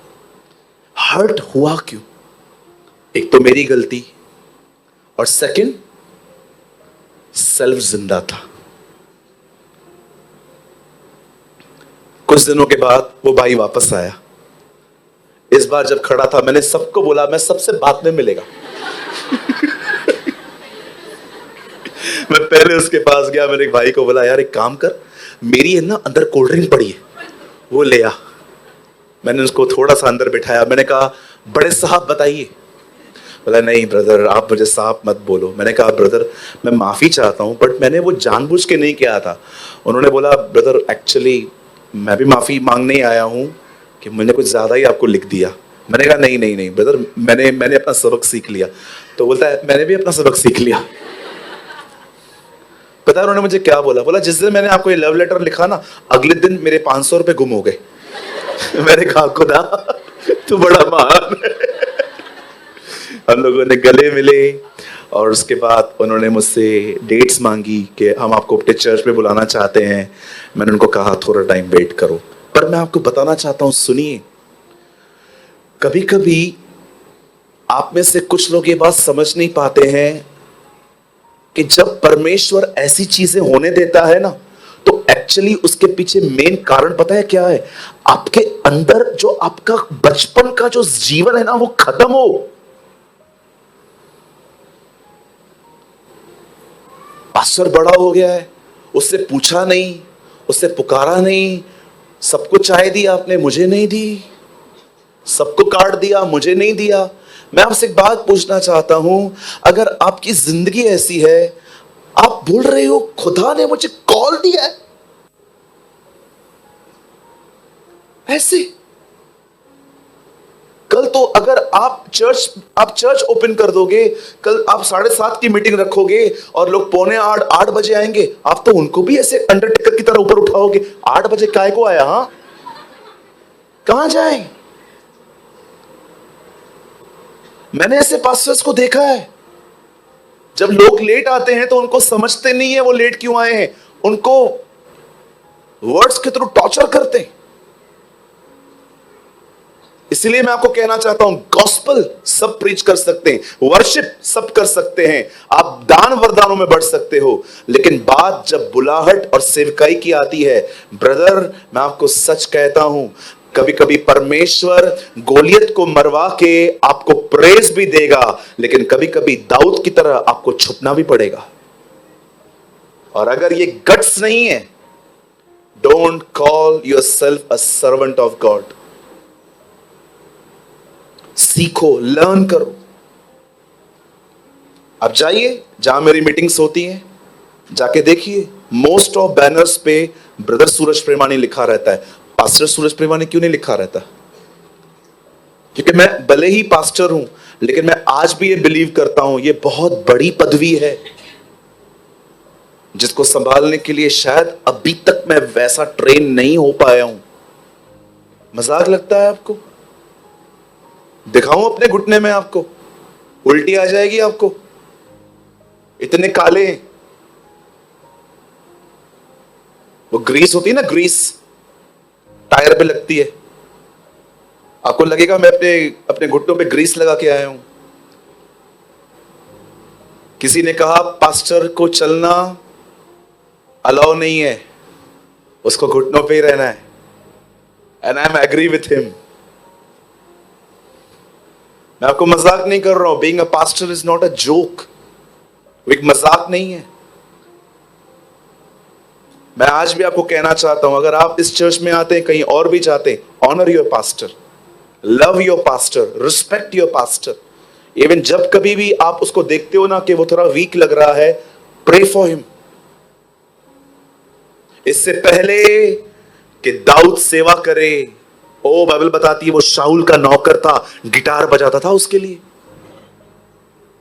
हर्ट हुआ क्यों? एक तो मेरी गलती, और सेकंड सेल्फ जिंदा था। कुछ दिनों के बाद वो भाई वापस आया। इस बार जब खड़ा था, मैंने सबको बोला मैं सबसे बाद में मिलेगा। मैं पहले उसके पास गया, मैंने एक भाई को बोला, यार एक काम कर, मेरी है ना अंदर कोल्ड ड्रिंक पड़ी है, वो ले आ। मैंने उसको थोड़ा सा अंदर बिठाया, मैंने कहा, बड़े साहब बताइए। बोला, नहीं ब्रदर आप मुझे साहब मत बोलो। मैंने कहा, ब्रदर मैं माफी चाहता हूं, बट मैंने वो जानबूझ के नहीं किया था। उन्होंने बोला, ब्रदर एक्चुअली मैं भी माफी मांगने ही आया हूं कि मैंने कुछ ज्यादा ही आपको लिख दिया। मैंने कहा, नहीं नहीं नहीं ब्रदर, मैंने अपना सबक सीख लिया। तो बोलता है, मैंने भी अपना सबक सीख लिया। पता है उन्होंने मुझे क्या बोला? बोला, जिस दिन मैंने आपको ये लव लेटर लिखा ना, अगले दिन मेरे 500 रुपए गुम हो गए। मैंने कहा, खुदा तू बड़ा महान है। हम लोगों ने गले मिले, और उसके बाद उन्होंने मुझसे डेट्स मांगी कि हम आपको अपने चर्च में बुलाना चाहते हैं। मैंने उनको कहा, थोड़ा टाइम वेट करो। पर मैं आपको बताना चाहता हूं, सुनिए, कभी कभी आप में से कुछ लोग ये बात समझ नहीं पाते हैं कि जब परमेश्वर ऐसी चीजें होने देता है ना, तो एक्चुअली उसके पीछे मेन कारण पता है क्या है? आपके अंदर जो आपका बचपन का जो जीवन है ना, वो खत्म हो। पास्टर बड़ा हो गया है, उससे पूछा नहीं, उससे पुकारा नहीं, सबको चाय दी आपने, मुझे नहीं दी। सबको कार्ड दिया, मुझे नहीं दिया। मैं आपसे एक बात पूछना चाहता हूं, अगर आपकी जिंदगी ऐसी है, आप बोल रहे हो खुदा ने मुझे कॉल दिया है, ऐसे कल तो अगर आप चर्च ओपन कर दोगे, कल आप 7:30 की मीटिंग रखोगे और लोग 7:45 बजे आएंगे, आप तो उनको भी ऐसे अंडरटेकर की तरह ऊपर उठाओगे। 8 बजे काय को आया? हाँ, कहां जाए? मैंने ऐसे पास्टर्स को देखा है, जब लोग लेट आते हैं तो उनको समझते नहीं है वो लेट क्यों आए हैं, उनको वर्ड्स के थ्रू टॉर्चर करते हैं। इसलिए मैं आपको कहना चाहता हूं, गॉस्पल सब प्रीच कर सकते हैं, वर्शिप सब कर सकते हैं, आप दान वरदानों में बढ़ सकते हो, लेकिन बात जब बुलाहट और सेवकाई की आती है, ब्रदर मैं आपको सच कहता हूं, कभी कभी परमेश्वर गोलियत को मरवा के आपको प्रेज भी देगा, लेकिन कभी कभी दाऊद की तरह आपको छुपना भी पड़ेगा। और अगर ये गट्स नहीं है, don't call yourself a servant of God. सीखो, लर्न करो। अब जाइए जहां मेरी मीटिंग्स होती हैं, जाके देखिए, मोस्ट ऑफ बैनर्स पे ब्रदर सूरज प्रेमानी लिखा रहता है। पास्टर सूरज प्रेमानी क्यों नहीं लिखा रहता? क्योंकि मैं भले ही पास्टर हूं, लेकिन मैं आज भी ये बिलीव करता हूं ये बहुत बड़ी पदवी है, जिसको संभालने के लिए शायद अभी तक मैं वैसा ट्रेन नहीं हो पाया हूं। मजाक लगता है आपको? दिखाऊं अपने घुटने में आपको? उल्टी आ जाएगी आपको, इतने काले। वो ग्रीस होती है ना, ग्रीस टायर पे लगती है, आपको लगेगा मैं अपने घुटनों पे ग्रीस लगा के आया हूं। किसी ने कहा पास्टर को चलना अलाउ नहीं है, उसको घुटनों पे ही रहना है। And I am agree with him. मैं आपको मजाक नहीं कर रहा हूं। Being a pastor is not a joke, वो एक मजाक नहीं है। मैं आज भी आपको कहना चाहता हूं, अगर आप इस चर्च में आते हैं, कहीं और भी जाते हैं, honour your pastor, love your pastor, respect your pastor. Even जब कभी भी आप उसको देखते हो ना कि वो थोड़ा वीक लग रहा है, प्रे फॉर हिम। इससे पहले कि दाऊद सेवा करे, ओ बाइबल बताती है वो शाऊल का नौकर था, गिटार बजाता था उसके लिए।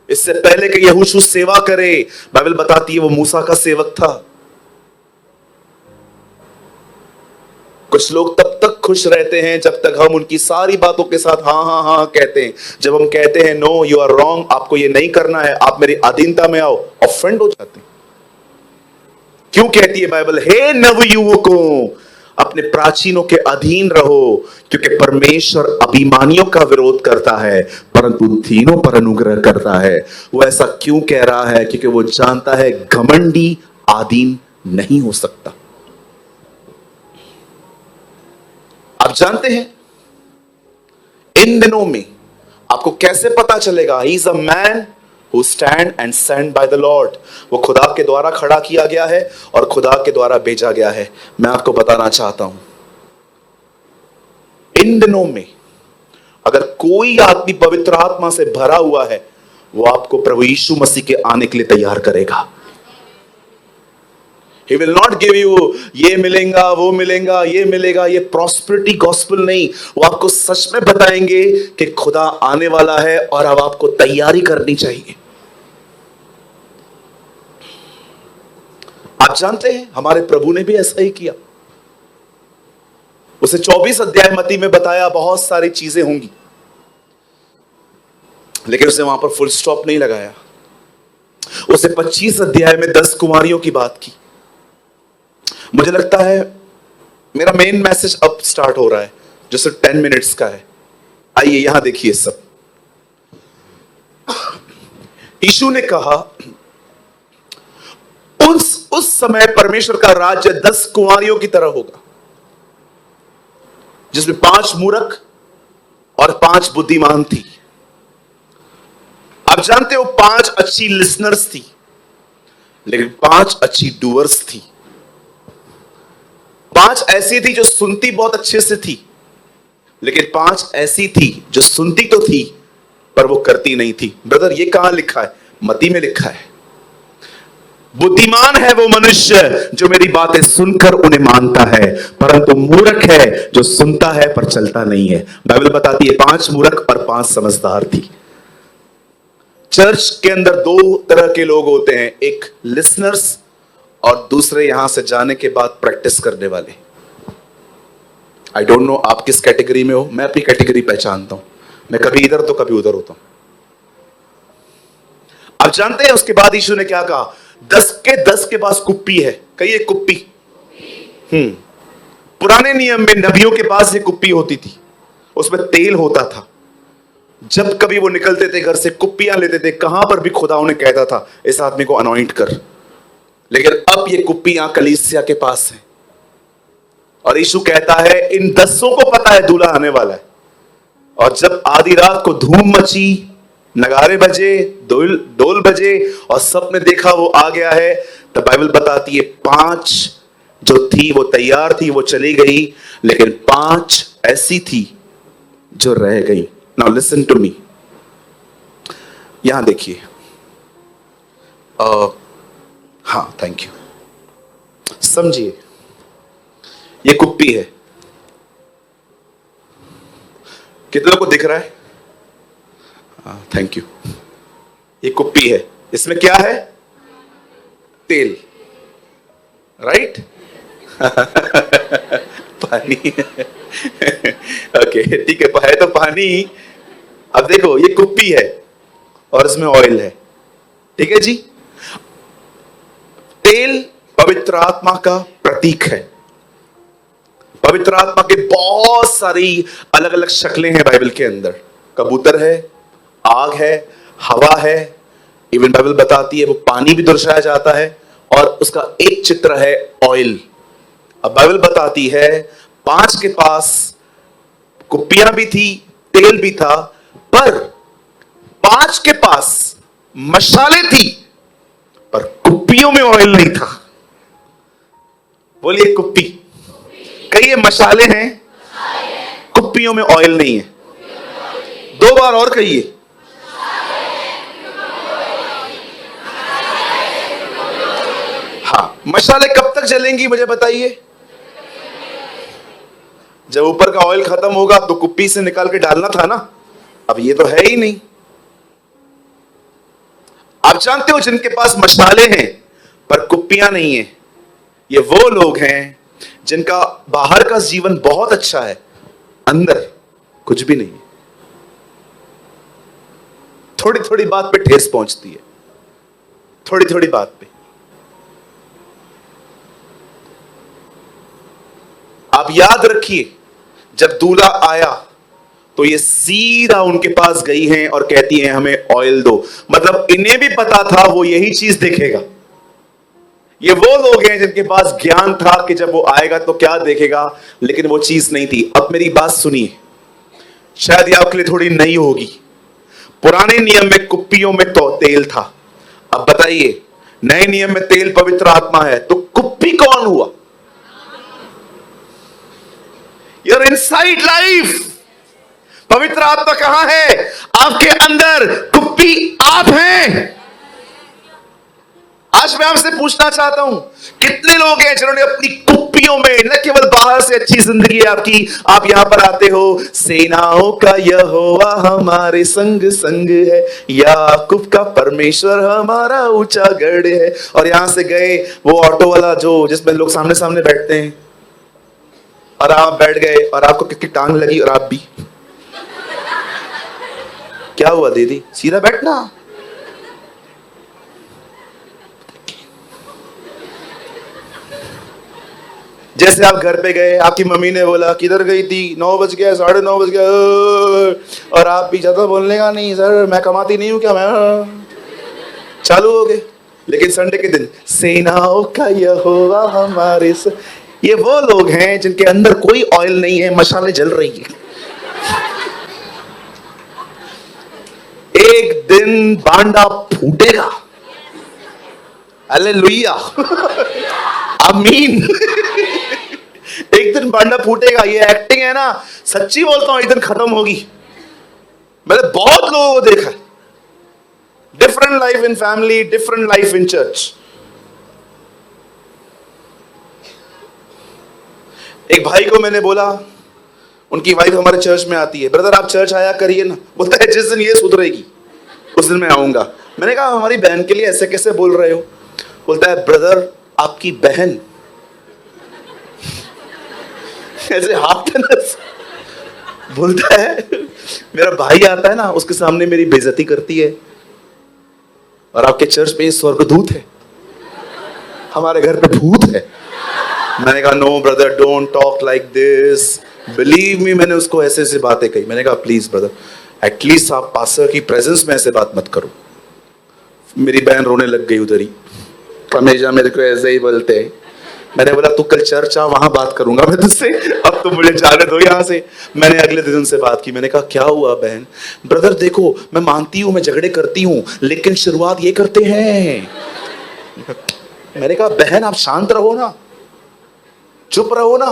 इससे पहले कि यहोशू सेवा करे, बाइबल बताती है वो मूसा का सेवक था। कुछ लोग तब तक खुश रहते हैं जब तक हम उनकी सारी बातों के साथ हाँ हाँ हाँ कहते हैं। जब हम कहते हैं नो यू आर रॉन्ग, आपको ये नहीं करना है, आप मेरी अधीनता में आओ, ऑफेंड हो जाते हैं। क्यों कहती है बाइबल, हे नवयुवकों अपने प्राचीनों के अधीन रहो, क्योंकि परमेश्वर अभिमानियों का विरोध करता है परंतु दीनों पर अनुग्रह करता है। वो ऐसा क्यों कह रहा है? क्योंकि वो जानता है घमंडी अधीन नहीं हो सकता। आप जानते हैं इन दिनों में आपको कैसे पता चलेगा? He is a man who stand and send by the Lord. वो खुदा के द्वारा खड़ा किया गया है और खुदा के द्वारा भेजा गया है। मैं आपको बताना चाहता हूं, इन दिनों में अगर कोई आदमी पवित्र आत्मा से भरा हुआ है, वो आपको प्रभु यीशु मसीह के आने के लिए तैयार करेगा। He will not give you ये मिलेगा, वो मिलेगा, ये मिलेगा, ये प्रॉस्पेरिटी गॉस्पेल नहीं। वो आपको सच में बताएंगे कि खुदा आने वाला है और अब आपको तैयारी करनी चाहिए। आप जानते हैं हमारे प्रभु ने भी ऐसा ही किया। उसे 24 अध्याय मत्ती में बताया बहुत सारी चीजें होंगी, लेकिन उसने वहां पर फुल स्टॉप नहीं लगाया। उसे 25 अध्याय में 10 कुमारियों की बात की। मुझे लगता है मेरा मेन मैसेज अब स्टार्ट हो रहा है, जो सिर्फ 10 मिनट्स का है। आइए यहां देखिए सब। यीशु ने कहा उस समय परमेश्वर का राज्य 10 कुंवारियों की तरह होगा, जिसमें 5 मूर्ख और 5 बुद्धिमान थी। आप जानते हो 5 अच्छी लिसनर्स थी, लेकिन 5 अच्छी डूअर्स थी। 5 ऐसी थी जो सुनती बहुत अच्छे से थी, लेकिन 5 ऐसी थी जो सुनती तो थी पर वो करती नहीं थी। ब्रदर ये कहां लिखा है? मत्ती में लिखा है। बुद्धिमान है वो मनुष्य जो मेरी बातें सुनकर उन्हें मानता है, परंतु मूर्ख है जो सुनता है पर चलता नहीं है। बाइबल बताती है 5 मूर्ख और 5 समझदार थी। चर्च के अंदर 2 तरह के लोग होते हैं, एक लिसनर्स और दूसरे यहां से जाने के बाद प्रैक्टिस करने वाले। आई डोंट नो आप किस कैटेगरी में हो, मैं अपनी कैटेगरी पहचानता हूं। मैं कभी इधर तो कभी उधर होता हूं। आप जानते हैं उसके बाद यीशु ने क्या कहा? 10 के 10 के पास कुप्पी है। कहिए कुप्पी। पुराने नियम में नबियों के पास ये कुप्पी होती थी, उसमें तेल होता था। जब कभी वो निकलते थे घर से, कुप्पियां लेते थे। कहां पर भी खुदा उन्हें कहता था इस आदमी को अनॉइंट कर। लेकिन अब ये कुप्पियां कलीसिया के पास हैं और यीशु कहता है इन 10 को पता है दूल्हा आने वाला है। और जब आधी रात को धूम मची, नगारे बजे, डोल बजे और सबने देखा वो आ गया है, तो बाइबल बताती है 5 जो थी वो तैयार थी, वो चली गई, लेकिन 5 ऐसी थी जो रह गई। नाउ लिसन टू मी, यहां देखिए। हाँ, थैंक यू। समझिए, ये कुप्पी है। कितने लोगों को दिख रहा है? Thank you. ये कुप्पी है, इसमें क्या है? तेल, राइट? पानी। ओके, ठीक है तो पानी। अब देखो, ये कुप्पी है और इसमें ऑयल है, ठीक है जी। तेल पवित्र आत्मा का प्रतीक है। पवित्र आत्मा के बहुत सारी अलग अलग शक्लें हैं बाइबल के अंदर। कबूतर है, आग है, हवा है, इवन बाइबल बताती है वो पानी भी दर्शाया जाता है, और उसका एक चित्र है ऑयल। अब बाइबल बताती है 5 के पास कुप्पियां भी थी, तेल भी था, पर 5 के पास मशाले थी, पर कुप्पियों में ऑयल नहीं था। बोलिए कुप्पी। कई ये मशाले हैं, कुप्पियों में ऑयल नहीं है। 2 बार और कहिए। हाँ, मशाले कब तक जलेंगी मुझे बताइए? जब ऊपर का ऑयल खत्म होगा तो कुप्पी से निकाल के डालना था ना। अब ये तो है ही नहीं। आप जानते हो जिनके पास मशाले हैं पर कुप्पियां नहीं है, ये वो लोग हैं जिनका बाहर का जीवन बहुत अच्छा है, अंदर कुछ भी नहीं है। थोड़ी थोड़ी बात पे ठेस पहुंचती है, थोड़ी थोड़ी बात पे। आप याद रखिए, जब दूल्हा आया तो ये सीधा उनके पास गई हैं और कहती हैं हमें ऑयल दो। मतलब इन्हें भी पता था वो यही चीज देखेगा। ये वो लोग हैं जिनके पास ज्ञान था कि जब वो आएगा तो क्या देखेगा, लेकिन वो चीज नहीं थी। अब मेरी बात सुनिए, शायद ये आपके लिए थोड़ी नई होगी। पुराने नियम में कुप्पियों में तो तेल था। अब बताइए, नए नियम में तेल पवित्र आत्मा है, तो कुप्पी कौन हुआ? Your inside life. पवित्र आत्मा कहां है? आपके अंदर। कुप्पी आप हैं। आज मैं आपसे पूछना चाहता हूं, कितने लोग हैं जिन्होंने अपनी कुप्पियों में, न केवल बाहर से अच्छी जिंदगी है आपकी, आप यहां पर आते हो, सेनाओं का यहोवा हमारे संग संग है, याकूब का परमेश्वर हमारा ऊंचा गढ़ है, और यहां से गए वो ऑटो वाला जो जिसमें लोग सामने सामने बैठते हैं, और आप बैठ गए और आपको कितनी टांग लगी, और आप भी, क्या हुआ दीदी, सीधा बैठना। जैसे आप घर पे गए, आपकी मम्मी ने बोला किधर गई थी, 9 बज गया, 9:30 बज गया, और आप भी ज्यादा बोलने का नहीं, सर मैं कमाती नहीं हूं क्या, मैं चालू हो गए। लेकिन संडे के दिन सेनाओं का यहोवा हमारे ये वो लोग हैं जिनके अंदर कोई ऑयल नहीं है, मशाले जल रही है। एक दिन बांडा फूटेगा। हालेलुया, आमीन। एक दिन बांडा फूटेगा। ये एक्टिंग है ना, सच्ची बोलता हूं, एक दिन खत्म होगी। मैंने बहुत लोगों को देखा, different life in family, different life in church. एक भाई को मैंने बोला, उनकी वाइफ हमारे चर्च में आती है, ब्रदर आप चर्च आया करिए ना। बोलता है जिस दिन ये सुधरेगी उस दिन मैं आऊंगा। मैंने कहा हमारी बहन के लिए ऐसे कैसे बोल रहे हो? बोलता है ब्रदर आपकी बहन ऐसे हाथ बोलता है मेरा भाई आता है ना, उसके सामने मेरी बेइज्जती करती है, और आपके चर्च में स्वर्गदूत है, हमारे घर पे भूत है। मैंने कहा no brother don't talk like this, believe me. मैंने उसको ऐसे ऐसे बातें कही। मैंने कहा प्लीज ब्रदर एटलीस्ट आप पास्टर की प्रेजेंस में ऐसे बात मत करो। मेरी बहन रोने लग गई उधर ही, हमेशा मेरे को ऐसे ही बोलते हैं, मैंने बोला तू कल चर्च आ, वहां बात करूंगा मैं तुझसे, अब तो मुझे जाने दो यहां से। मैंने अगले दिन उनसे बात की, मैंने कहा क्या हुआ बहन? ब्रदर देखो मैं मानती हूं मैं झगड़े करती हूं, लेकिन शुरुआत ये करते हैं। मैंने कहा बहन आप शांत रहो ना, चुप रहो ना।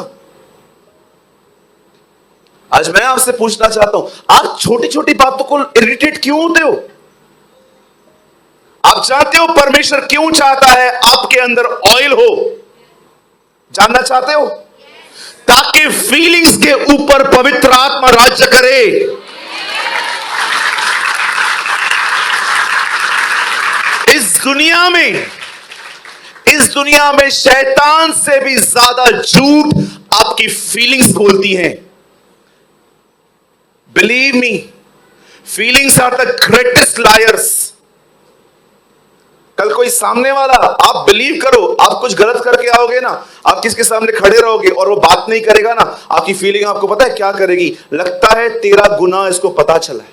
आज मैं आपसे पूछना चाहता हूं, आप छोटी छोटी बातों को इरिटेट क्यों होते हो? आप जानते हो परमेश्वर क्यों चाहता है आपके अंदर ऑयल हो? जानना चाहते हो? ताकि फीलिंग्स के ऊपर पवित्र आत्मा राज्य करे। इस दुनिया में शैतान से भी ज्यादा झूठ आपकी फीलिंग्स बोलती हैं। Believe me, feelings are the greatest liars. कल कोई सामने वाला, आप बिलीव करो, आप कुछ गलत करके आओगे ना, आप किसके सामने खड़े रहोगे और वो बात नहीं करेगा ना, आपकी फीलिंग आपको पता है क्या करेगी? लगता है तेरा गुनाह इसको पता चला है।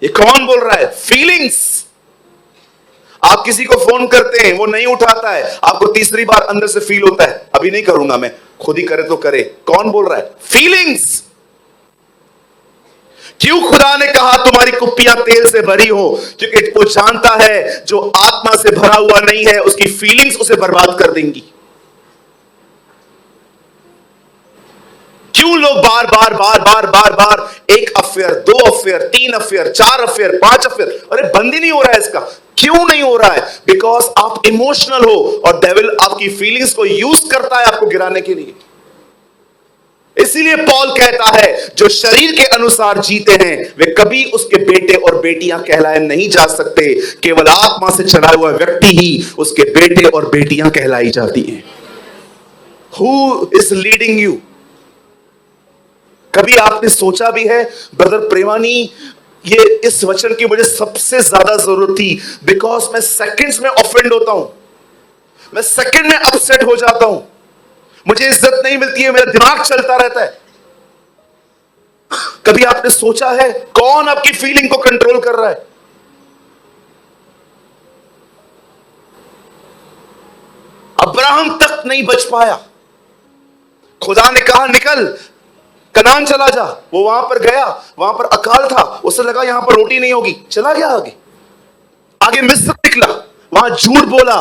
ये कौन बोल रहा है? फीलिंग्स। आप किसी को फोन करते हैं, वो नहीं उठाता है, आपको तीसरी बार अंदर से फील होता है अभी नहीं करूंगा मैं, खुद ही करे तो करे। कौन बोल रहा है? फीलिंग्स। क्यों खुदा ने कहा तुम्हारी कुप्पियां तेल से भरी हो? क्योंकि वो जानता है जो आत्मा से भरा हुआ नहीं है उसकी फीलिंग्स उसे बर्बाद कर देंगी। क्यों लोग बार बार बार बार बार बार एक अफेयर, दो अफेयर, तीन अफेयर, चार अफेयर, पांच अफेयर, अरे बंद ही नहीं हो रहा है इसका। क्यों नहीं हो रहा है? बिकॉज आप इमोशनल हो और डेविल आपकी फीलिंग्स को यूज करता है आपको गिराने के लिए। इसीलिए पॉल कहता है जो शरीर के अनुसार जीते हैं वे कभी उसके बेटे और बेटियां कहलाए नहीं जा सकते, केवल आत्मा से चला हुआ व्यक्ति ही उसके बेटे और बेटियां कहलाई जाती हैं। Who is leading you? कभी आपने सोचा भी है ब्रदर प्रेमानी ये इस वचन की मुझे सबसे ज्यादा जरूरत थी, बिकॉज मैं सेकंड्स में ऑफेंड होता हूं, मैं सेकंड में अपसेट हो जाता हूं, मुझे इज्जत नहीं मिलती है, मेरा दिमाग चलता रहता है। कभी आपने सोचा है कौन आपकी फीलिंग को कंट्रोल कर रहा है? अब्राहम तक नहीं बच पाया। खुदा ने कहा निकल कनान चला जा, वो वहां पर गया, वहां पर अकाल था, उसे लगा यहां पर रोटी नहीं होगी, चला गया आगे। आगे मिस्र निकला, वहां झूठ बोला,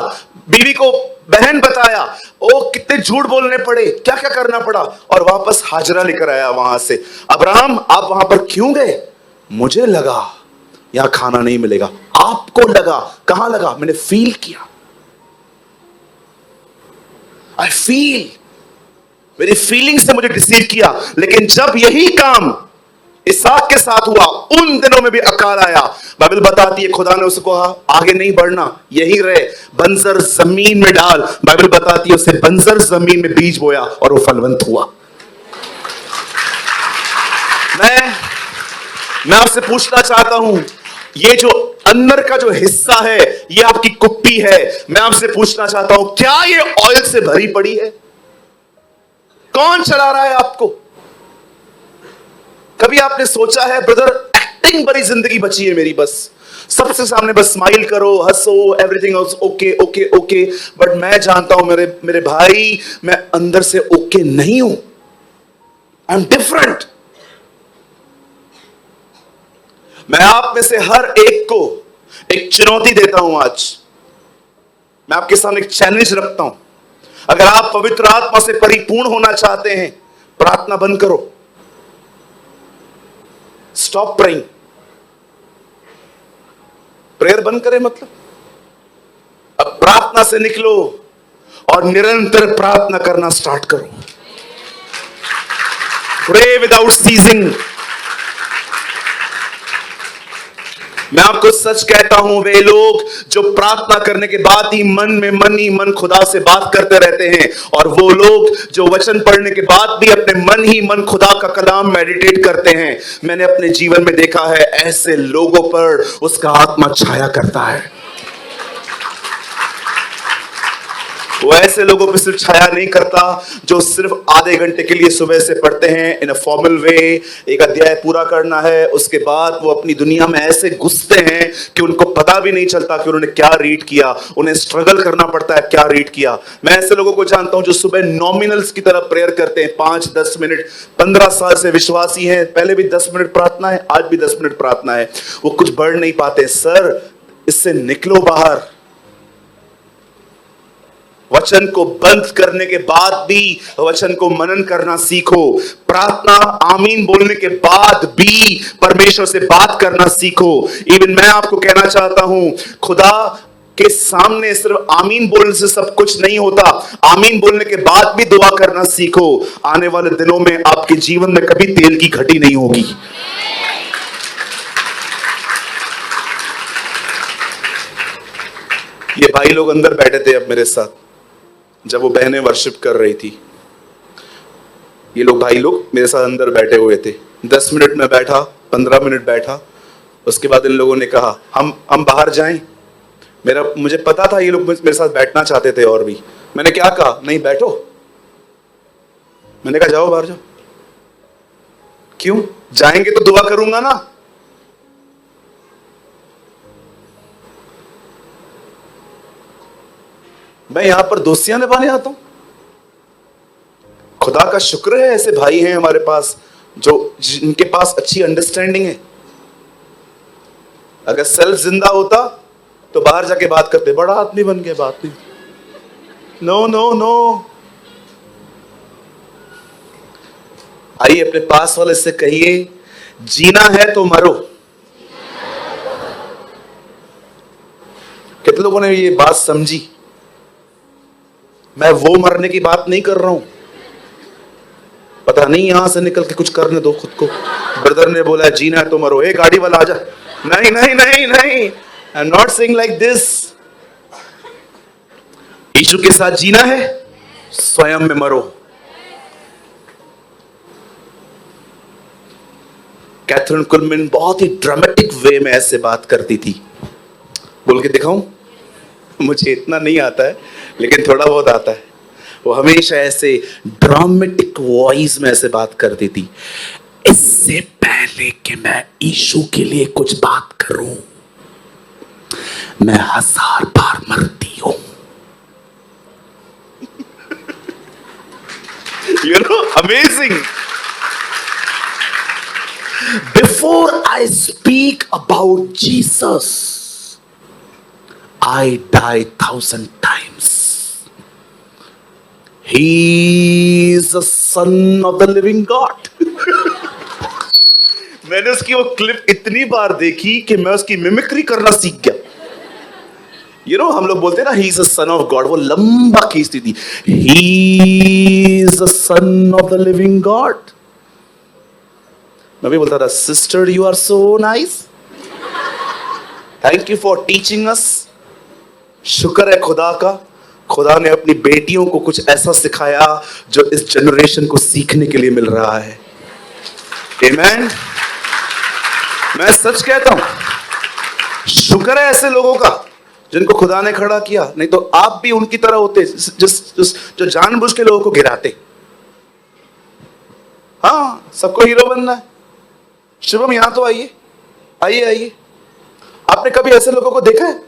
बीवी को बहन बताया, ओ कितने झूठ बोलने पड़े, क्या क्या करना पड़ा, और वापस हाजरा लेकर आया वहां से। अब्राहम आप वहां पर क्यों गए? मुझे लगा यहां खाना नहीं मिलेगा। आपको लगा, कहां लगा? मैंने फील किया, आई फील, मेरी फीलिंग से मुझे डिसीव किया। लेकिन जब यही काम इसहाक के साथ हुआ, उन दिनों में भी अकाल आया। बाइबल बताती है खुदा ने उसको कहा आगे नहीं बढ़ना, यही रहे, बंजर जमीन में डाल। बाइबल बताती है उसे बंजर जमीन में बीज बोया और वो फलवंत हुआ। मैं आपसे पूछना चाहता हूं, ये जो अंदर का जो हिस्सा है ये आपकी कुप्पी है। मैं आपसे पूछना चाहता हूं क्या ये ऑयल से भरी पड़ी है? कौन चला रहा है आपको? कभी आपने सोचा है ब्रदर एक्टिंग भरी जिंदगी बची है मेरी, बस सबसे सामने बस स्माइल करो, हंसो, everything okay okay okay, but मैं जानता हूं मेरे भाई मैं अंदर से ओके नहीं हूं, आई एम डिफरेंट। मैं आप में से हर एक को एक चुनौती देता हूं। आज मैं आपके सामने एक चैलेंज रखता हूं। अगर आप पवित्र आत्मा से परिपूर्ण होना चाहते हैं, प्रार्थना बंद करो, स्टॉप प्रेइंग। प्रेयर बंद करें मतलब अब प्रार्थना से निकलो और निरंतर प्रार्थना करना स्टार्ट करो। Pray without ceasing. मैं आपको सच कहता हूं, वे लोग जो प्रार्थना करने के बाद ही मन खुदा से बात करते रहते हैं, और वो लोग जो वचन पढ़ने के बाद भी अपने मन ही मन खुदा का कलाम मेडिटेट करते हैं, मैंने अपने जीवन में देखा है ऐसे लोगों पर उसका आत्मा छाया करता है। वो ऐसे लोगों पे सिर्फ छाया नहीं करता जो सिर्फ आधे घंटे के लिए सुबह से पढ़ते हैं इन अ फॉर्मल वे, एक अध्याय पूरा करना है, उसके बाद वो अपनी दुनिया में ऐसे घुसते हैं कि उनको पता भी नहीं चलता कि उन्होंने क्या रीड किया, उन्हें स्ट्रगल करना पड़ता है क्या रीड किया। मैं ऐसे लोगों को जानता हूं जो सुबह नॉमिनल्स की तरह प्रेयर करते हैं, 5-10 मिनट, 15 साल से विश्वासी हैं, पहले भी 10 मिनट प्रार्थना है, आज भी 10 मिनट प्रार्थना है, वो कुछ बढ़ नहीं पाते। सर इससे निकलो बाहर। वचन को बंद करने के बाद भी वचन को मनन करना सीखो। प्रार्थना आमीन बोलने के बाद भी परमेश्वर से बात करना सीखो। इवन मैं आपको कहना चाहता हूं, खुदा के सामने सिर्फ आमीन बोलने से सब कुछ नहीं होता, आमीन बोलने के बाद भी दुआ करना सीखो। आने वाले दिनों में आपके जीवन में कभी तेल की घटी नहीं होगी। ये भाई लोग अंदर बैठे थे अब मेरे साथ जब वो बहनें वर्शिप कर रही थी। ये लोग भाई लोग मेरे साथ अंदर बैठे हुए थे। 10 मिनट में बैठा, 15 मिनट बैठा, उसके बाद इन लोगों ने कहा हम बाहर जाएं। मुझे पता था ये लोग मेरे साथ बैठना चाहते थे और भी। मैंने क्या कहा, नहीं बैठो। मैंने कहा जाओ बाहर जाओ। क्यों जाएंगे तो दुआ करूंगा ना। मैं यहां पर दोस्तियां निभाने आता हूं। खुदा का शुक्र है ऐसे भाई हैं हमारे पास जो जिनके पास अच्छी अंडरस्टैंडिंग है। अगर सेल्फ जिंदा होता तो बाहर जाके बात करते, बड़ा आदमी बन गया, बात नहीं। No no no. आइए अपने पास वाले से कहिए, जीना है तो मरो। कितने लोगों ने ये बात समझी? मैं वो मरने की बात नहीं कर रहा हूं। पता नहीं यहां से निकल के कुछ करने दो खुद को। ब्रदर ने बोला जीना है तो मरो, ए गाड़ी वाला आजा। नहीं नहीं नहीं नहीं, I am not saying like this. यीशु के साथ जीना है, स्वयं में मरो। कैथरीन कुलमैन बहुत ही ड्रामेटिक वे में ऐसे बात करती थी। बोल के दिखाऊं? मुझे इतना नहीं आता है लेकिन थोड़ा बहुत आता है। वो हमेशा ऐसे ड्रामेटिक वॉइस में ऐसे बात करती थी, इससे पहले कि मैं यीशु के लिए कुछ बात करूं मैं 1000 बार मरती हूं। You know, amazing. Before I speak about Jesus, I die 1,000 times. He is the Son of the Living God. मैंने उसकी वो क्लिप इतनी बार देखी कि मैं उसकी मिमिक्री करना सीख गया। You know, हम लोग बोलते हैं ना, He is the Son of God, वो लंबा खींचती थी, He is the Son of the Living God. मैं भी बोलता था, Sister, you are so nice. Thank you for teaching us. शुक्र है खुदा का, खुदा ने अपनी बेटियों को कुछ ऐसा सिखाया जो इस जनरेशन को सीखने के लिए मिल रहा है। आमीन। मैं सच कहता हूं, शुक्र है ऐसे लोगों का जिनको खुदा ने खड़ा किया, नहीं तो आप भी उनकी तरह होते जो जानबूझ के लोगों को गिराते। हाँ, सबको हीरो बनना है। शुभम यहां तो आइए आइए आइए। आपने कभी ऐसे लोगों को देखा है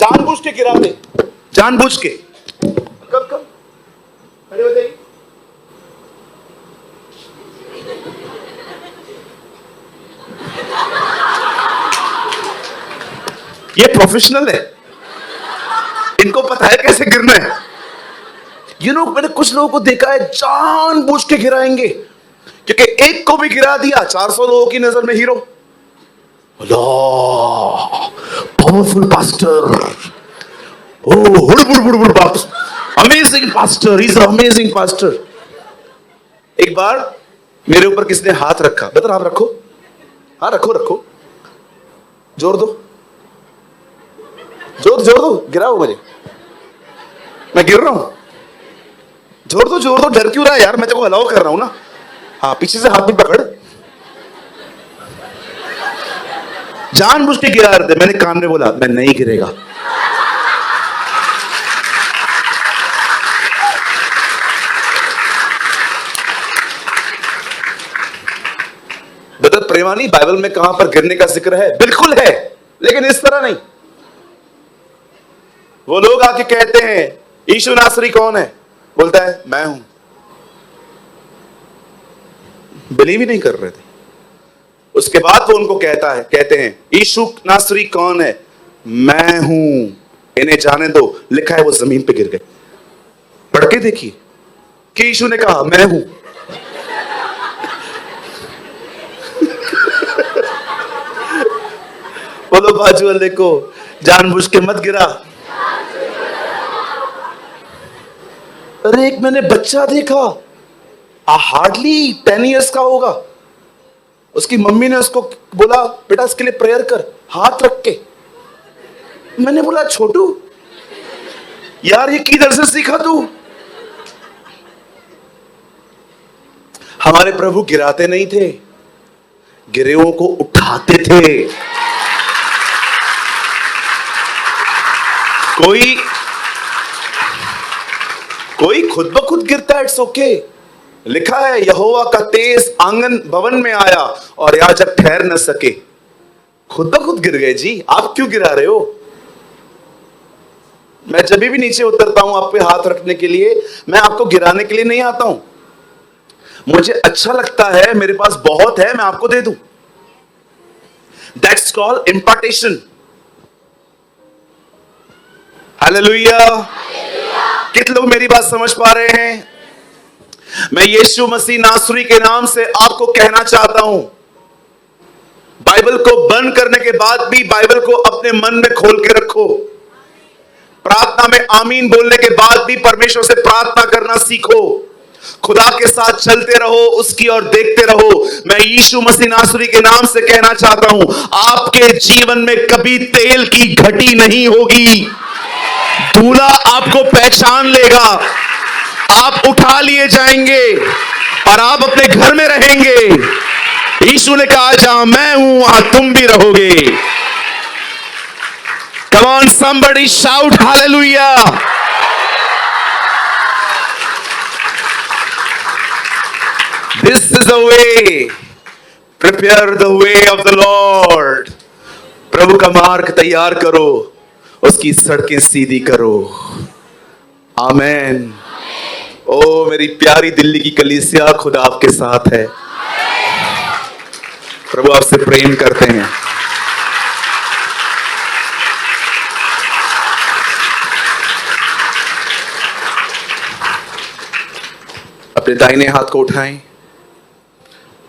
जानबूझ के गिराते? जानबूझ के। कब कब खड़े हो जाइए। ये प्रोफेशनल है, इनको पता है कैसे गिरना है। यू नो, मैंने कुछ लोगों को देखा है जानबूझ के गिराएंगे, क्योंकि एक को भी गिरा दिया 400 लोगों की नजर में hero. Powerful pastor, amazing pastor, is amazing pastor. एक बार मेरे ऊपर किसने हाथ रखा, बता, आप रखो। हाँ रखो रखो, जोर दो, जोर दो, गिराओ मुझे, मैं गिर रहा हूं। जोर दो, डर क्यों रहा है यार, मैं तेरे को अलाउ कर रहा हूं ना। हाँ, पीछे से हाथ भी पकड़। जानबूझ के गिरा रहे थे, मैंने कान में बोला मैं नहीं गिरेगा। ब्रदर प्रेमानी, बाइबल में कहां पर गिरने का जिक्र है? बिल्कुल है, लेकिन इस तरह नहीं। वो लोग आके कहते हैं यीशु नासरी कौन है? बोलता है मैं हूं। बिलीव ही नहीं कर रहे थे। उसके बाद वो उनको कहते हैं यीशु नासरी कौन है? मैं हूं, इन्हें जाने दो। लिखा है वो जमीन पे गिर गए। पढ़ के देखिए कि यीशु ने कहा मैं हूं। बोलो बाजू वाले को, जानबूझ के मत गिरा। अरे एक मैंने बच्चा देखा, हार्डली 10 इयर्स का होगा। उसकी मम्मी ने उसको बोला बेटा इसके लिए प्रेयर कर, हाथ रख के। मैंने बोला छोटू यार ये किधर से सीखा तू? हमारे प्रभु गिराते नहीं थे, गिरेओं को उठाते थे। कोई खुद ब खुद गिरता है, इट्स ओके। लिखा है यहोवा का तेज आंगन भवन में आया और याजक ठहर न सके। खुद ब खुद गिर गए जी, आप क्यों गिरा रहे हो? मैं जब भी नीचे उतरता हूं आप पे हाथ रखने के लिए, मैं आपको गिराने के लिए नहीं आता हूं। मुझे अच्छा लगता है, मेरे पास बहुत है, मैं आपको दे दूं। That's called impartation. हालेलुया। कितने लोग मेरी बात समझ पा रहे हैं? मैं यीशु मसीह नासरी के नाम से आपको कहना चाहता हूं, बाइबल को बंद करने के बाद भी बाइबल को अपने मन में खोल के रखो। प्रार्थना में आमीन बोलने के बाद भी परमेश्वर से प्रार्थना करना सीखो। खुदा के साथ चलते रहो, उसकी ओर देखते रहो। मैं यीशु मसीह नासरी के नाम से कहना चाहता हूं, आपके जीवन में कभी तेल की घटी नहीं होगी। दूल्हा आपको पहचान लेगा, आप उठा लिए जाएंगे और आप अपने घर में रहेंगे। यीशु ने कहा जहां मैं हूं वहां तुम भी रहोगे। Come on, somebody shout hallelujah. This is the way. Prepare the way of the Lord. प्रभु का मार्ग तैयार करो, उसकी सड़कें सीधी करो। आमेन। ओ मेरी प्यारी दिल्ली की कलीसिया, खुदा आपके साथ है। प्रभु आपसे प्रेम करते हैं। अपने दाहिने हाथ को उठाएं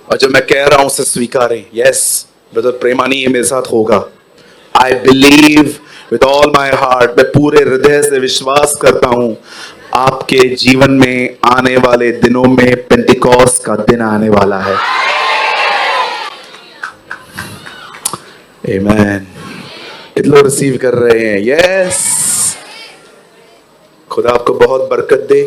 और जो मैं कह रहा हूं उसे स्वीकारें। यस ब्रदर प्रेमानी, ये मेरे साथ होगा। I believe with all my heart, मैं पूरे हृदय से विश्वास करता हूं आपके जीवन में आने वाले दिनों में पेंटिकॉस्ट का दिन आने वाला है। आमेन। कितने लोग रिसीव कर रहे हैं? यस। खुदा आपको बहुत बरकत दे।